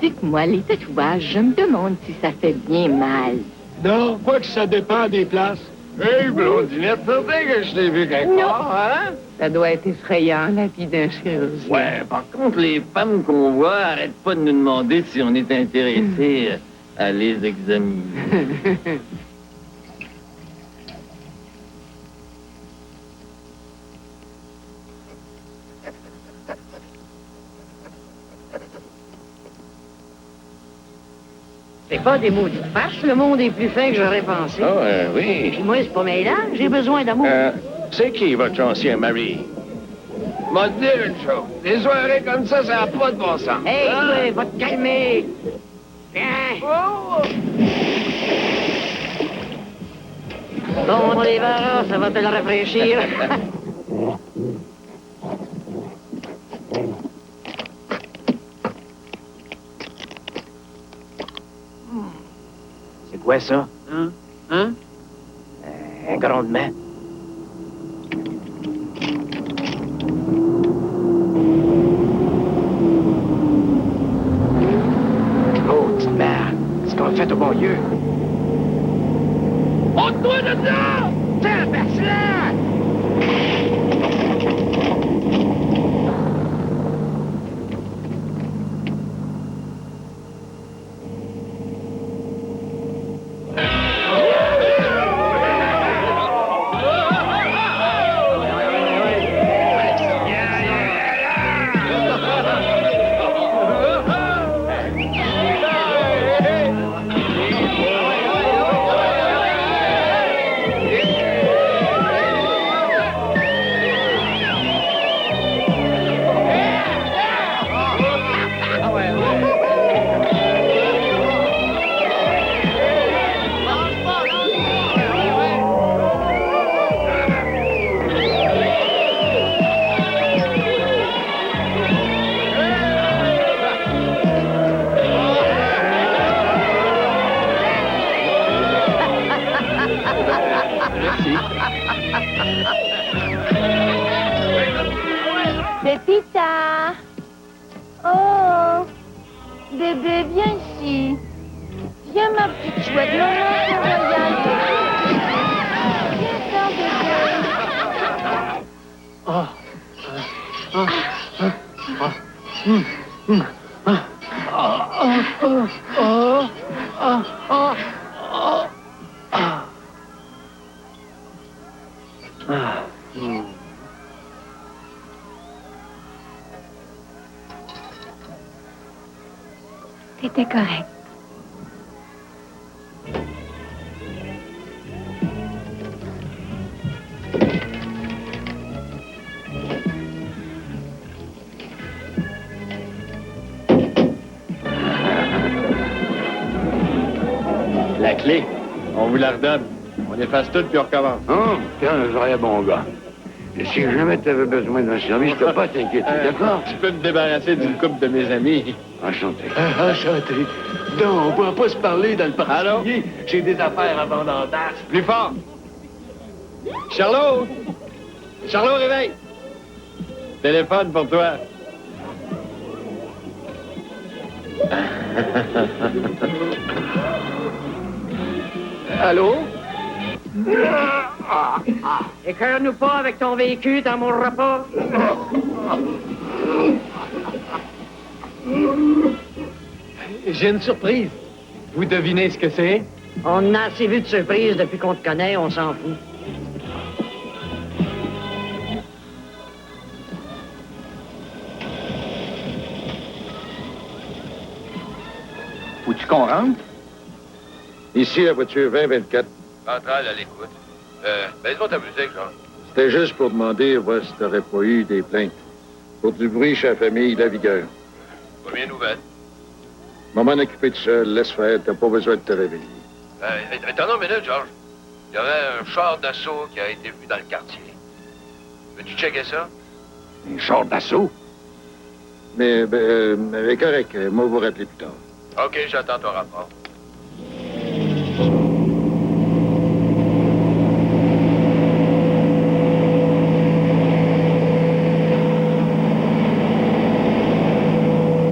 Dites-moi, les tatouages, je me demande si ça fait bien mal. Non, quoi que ça dépend des places. Hey, blondinette, certain que je t'ai vu quelque part, hein? Ça doit être effrayant, la vie d'un chirurgien. Ouais, par contre, les femmes qu'on voit arrêtent pas de nous demander si on est intéressé à les examiner. C'est pas des maudites farces, le monde est plus fin que j'aurais pensé. Ah, oui. Puis moi, c'est pas mêlant, j'ai besoin d'amour. C'est qui votre ancien mari? M'a te dire une chose. Des soirées comme ça n'a pas de bon sens. Hey, Hein? toi, va te calmer. Viens. Bon, les verres, ça va te le rafraîchir. C'est quoi ça? Hein? Un grondement. Oh, petite mère, qu'est-ce qu'on a fait au bon Dieu? Ôte-toi de là! Tabac-là! Pépita! Oh! Bébé, viens ici. Viens, ma petite chouette. Maman, c'est royal. Viens faire bébé. C'était correct. clé. On vous la redonne. On efface tout puis on recommence. Oh, tiens, un vrai bon gars. Et si jamais tu avais besoin d'un service, t'as pas à t'inquiéter, d'accord? Tu peux me débarrasser d'une couple de mes amis. Enchanté. Enchanté. Non, on pourra pas se parler dans le particulier. J'ai des affaires à vendre en tasse. Plus fort. Charlot! Charlot, réveille! Téléphone pour toi. Allô? Écœure-nous pas avec ton véhicule dans mon repas. J'ai une surprise. Vous devinez ce que c'est? On a assez vu de surprises depuis qu'on te connaît, on s'en fout. Faut-tu qu'on rentre? Ici, la voiture 2024. Centrale à l'écoute. Baisse-moi ta musique, Jean. C'était juste pour demander, voir si t'aurais pas eu des plaintes. Pour du bruit chez la famille, la vigueur. Première nouvelle. Maman occupée tout seul, laisse faire, t'as pas besoin de te réveiller. Attends une minute, Georges. Il y aurait un char d'assaut qui a été vu dans le quartier. Veux-tu checker ça? Un char d'assaut? Mais, correct, moi, vous rappeler plus tard. OK, j'attends ton rapport.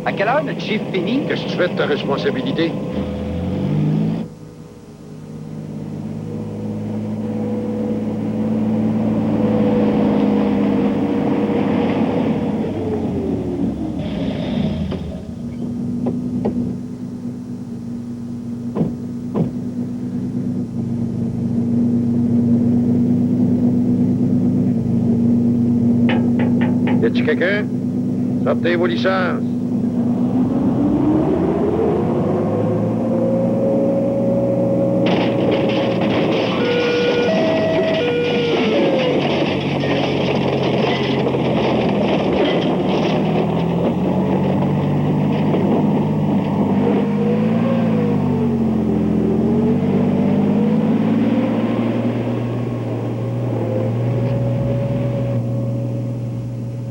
À quelle heure notre chiffre finit? Qu'est-ce que tu fais de ta responsabilité? Y a-t-il quelqu'un? Sortez vos licences.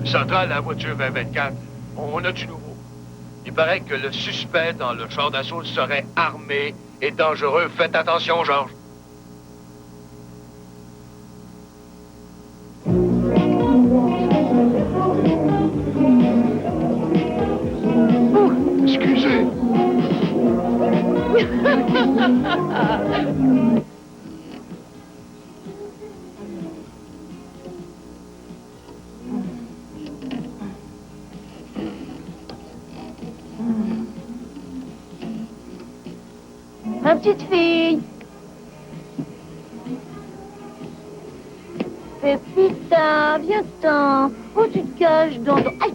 Centrale à la voiture 2024. On a du nouveau. Il paraît que le suspect dans le char d'assaut serait armé et dangereux. Faites attention, Georges. Excusez. Ma petite fille. Pépita, viens-t'en. Oh, tu te caches dans ton... Aïe.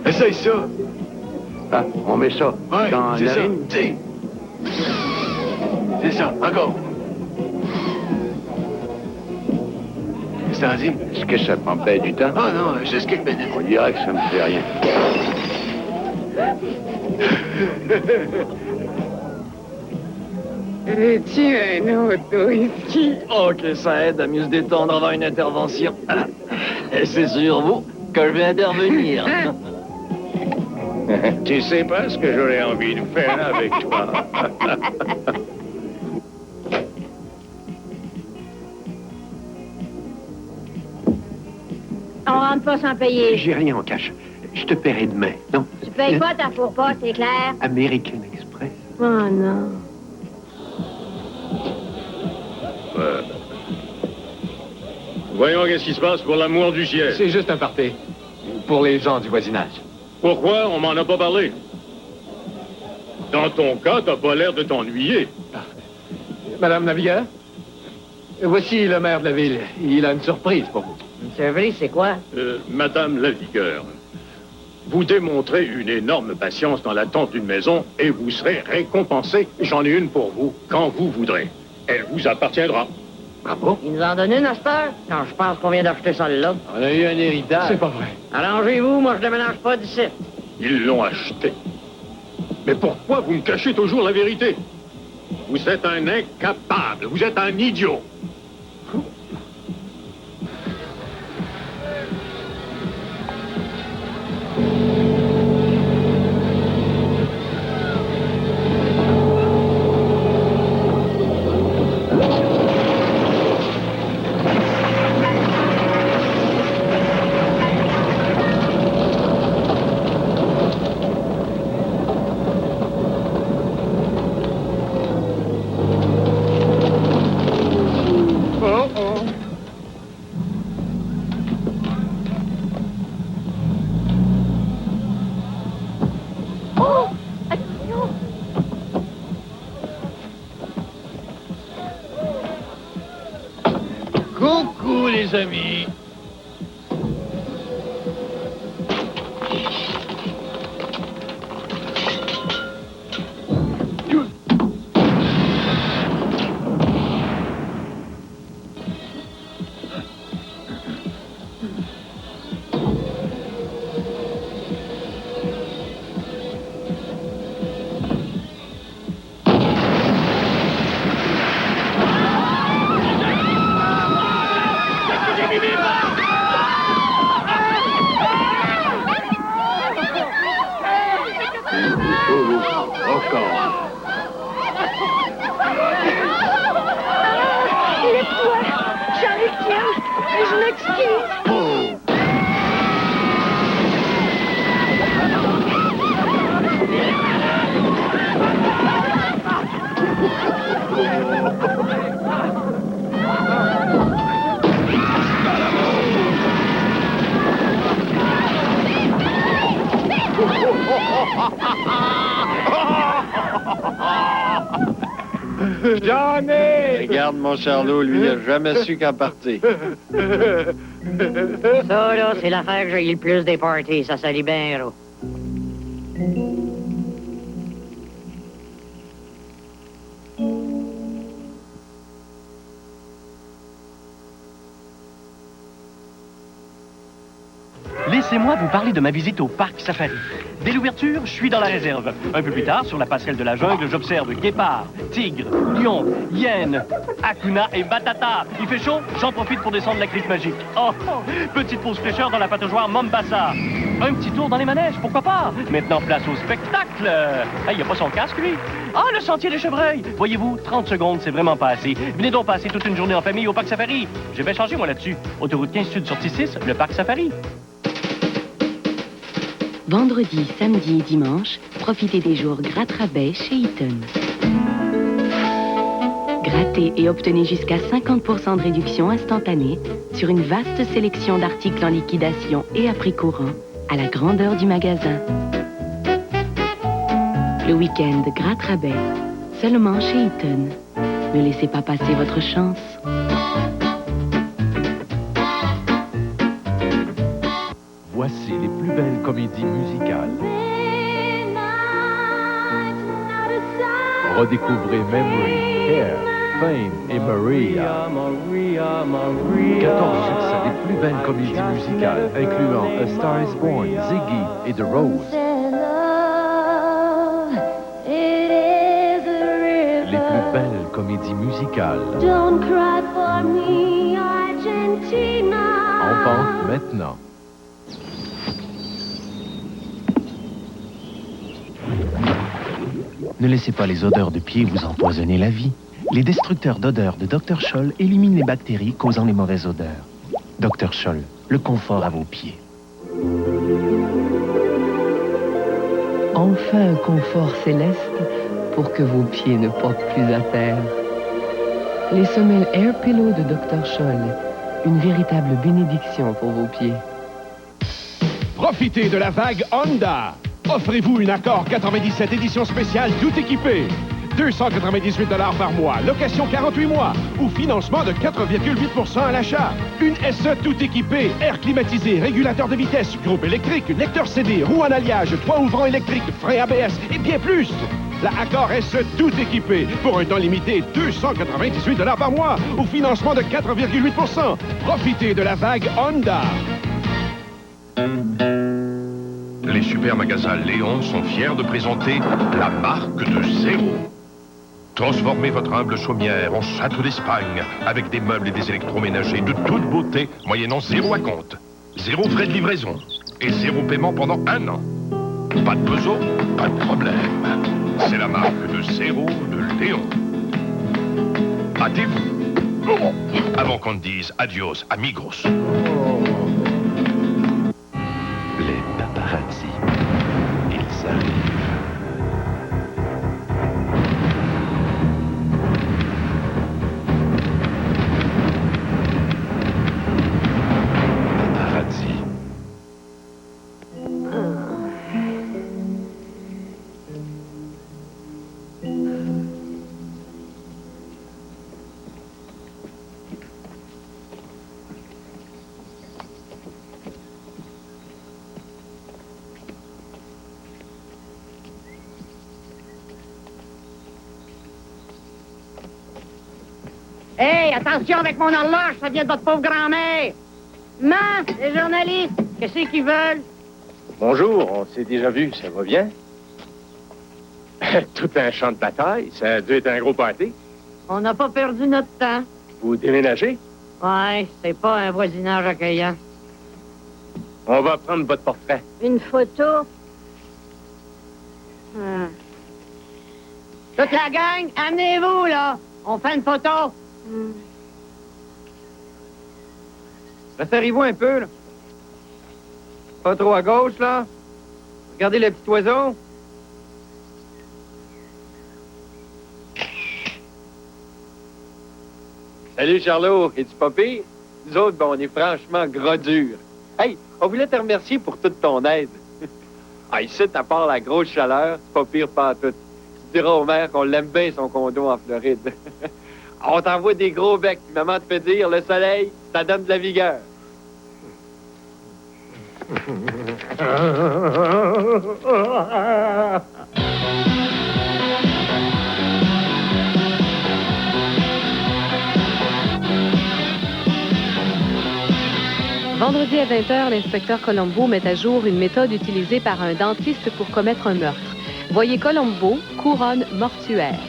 Essaye ça. Ah, on met ça dans c'est la ça. narine. C'est ça, encore. Qu'est-ce que t'en dis? Est-ce que ça t'empêche du temps? Ah non, juste quelques minutes. On dirait que ça me fait rien. Veux-tu un autre whisky? Oh, que ça aide à mieux se détendre avant une intervention. Et c'est sur vous que je vais intervenir. Tu sais pas ce que j'aurais envie de faire avec toi. On rentre pas sans payer. J'ai rien en cash. Je te paierai demain, non? Tu payes pas ta faux pas, c'est clair? American Express. Oh non. Voyons qu'est-ce qui se passe pour l'amour du ciel. C'est juste un party. Pour les gens du voisinage. Pourquoi on m'en a pas parlé? Dans ton cas, t'as pas l'air de t'ennuyer. Madame Navigueur, voici le maire de la ville. Il a une surprise pour vous. Une surprise, c'est quoi? Madame Lavigueur, vous démontrez une énorme patience dans l'attente d'une maison et vous serez récompensée. J'en ai une pour vous quand vous voudrez. Elle vous appartiendra. Bravo. Il nous en donne une à cette heure? Non, je pense qu'on vient d'acheter celle-là. On a eu un héritage. C'est pas vrai. Arrangez-vous, moi je déménage pas d'ici. Ils l'ont acheté. Mais pourquoi vous me cachez toujours la vérité? Vous êtes un incapable, vous êtes un idiot. Coucou, les amis. J'en ai! Regarde, mon Charlot, lui, il a jamais su qu'en partir. Ça, là, c'est l'affaire que j'ai eu le plus des parties. Ça salit bien, gros. Laissez-moi vous parler de ma visite au parc safari. Dès l'ouverture, je suis dans la réserve. Un peu plus tard, sur la passerelle de la jungle, j'observe guépards, tigres, lions, hyènes, akuna et batata. Il fait chaud, j'en profite pour descendre la crique magique. Oh, petite pause fraîcheur dans la pataugeoire Mombasa. Un petit tour dans les manèges, pourquoi pas? Maintenant, place au spectacle. Ah, il a pas son casque, lui. Ah, le sentier des chevreuils. Voyez-vous, 30 secondes, c'est vraiment pas assez. Venez donc passer toute une journée en famille au parc safari. Je vais changer, moi, là-dessus. Autoroute 15 Sud, sortie 6, le parc safari. Vendredi, samedi et dimanche, profitez des jours gratte-rabais chez Eaton. Grattez et obtenez jusqu'à 50% de réduction instantanée sur une vaste sélection d'articles en liquidation et à prix courant à la grandeur du magasin. Le week-end gratte-rabais, seulement chez Eaton. Ne laissez pas passer votre chance. Voici les plus belles comédies musicales. Redécouvrez Memory, Hair, Fame et Maria. 14 succès des plus belles comédies musicales, incluant A Star is Born, Ziggy et The Rose. Les plus belles comédies musicales. En vente maintenant. Ne laissez pas les odeurs de pieds vous empoisonner la vie. Les destructeurs d'odeurs de Dr. Scholl éliminent les bactéries causant les mauvaises odeurs. Dr. Scholl, le confort à vos pieds. Enfin un confort céleste pour que vos pieds ne portent plus à terre. Les semelles Air Pillow de Dr. Scholl, une véritable bénédiction pour vos pieds. Profitez de la vague Honda. Offrez-vous une Accord 97 édition spéciale tout équipé. 298 $ par mois, location 48 mois ou financement de 4,8 % à l'achat. Une SE tout équipée, air climatisé, régulateur de vitesse, groupe électrique, lecteur CD, roue en alliage, toit ouvrant électrique, frein ABS et bien plus. la Accor S tout équipée. Pour un temps limité, 298 $ par mois, au financement de 4,8 %. Profitez de la vague Honda. Les super magasins Léon sont fiers de présenter la marque de zéro. Transformez votre humble chaumière en château d'Espagne avec des meubles et des électroménagers de toute beauté, moyennant 0 acompte. 0 frais de livraison et 0 paiement pendant 1 an. Pas de besoin, pas de problème. C'est la marque de zéro de Léon. Hâtez-vous. Avant qu'on ne dise adios, amigos. Les paparazzi. Ils arrivent. Paparazzi. Hey, attention avec mon horloge, ça vient de votre pauvre grand-mère. Maman, les journalistes, qu'est-ce qu'ils veulent? Bonjour, on s'est déjà vu, ça va bien? Tout un champ de bataille, ça a dû être un gros party. On n'a pas perdu notre temps. Vous déménagez? Ouais, c'est pas un voisinage accueillant. On va prendre votre portrait. Une photo? Toute la gang, amenez-vous, là. On fait une photo. Rassurez-vous un peu, là. Pas trop à gauche, là. Regardez le petit oiseau. Salut, Charlot. Es-tu pas pire? Nous autres, ben, on est franchement gras durs. Hey, on voulait te remercier pour toute ton aide. Ah, ici, à part la grosse chaleur, c'est pas pire pas tout. Tu diras au maire qu'on l'aime bien, son condo en Floride. On t'envoie des gros becs, puis maman te fait dire, le soleil, ça donne de la vigueur. Vendredi à 20h, l'inspecteur Colombo met à jour une méthode utilisée par un dentiste pour commettre un meurtre. Voyez Colombo, couronne mortuaire.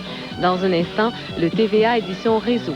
Dans un instant, le TVA édition Réseau.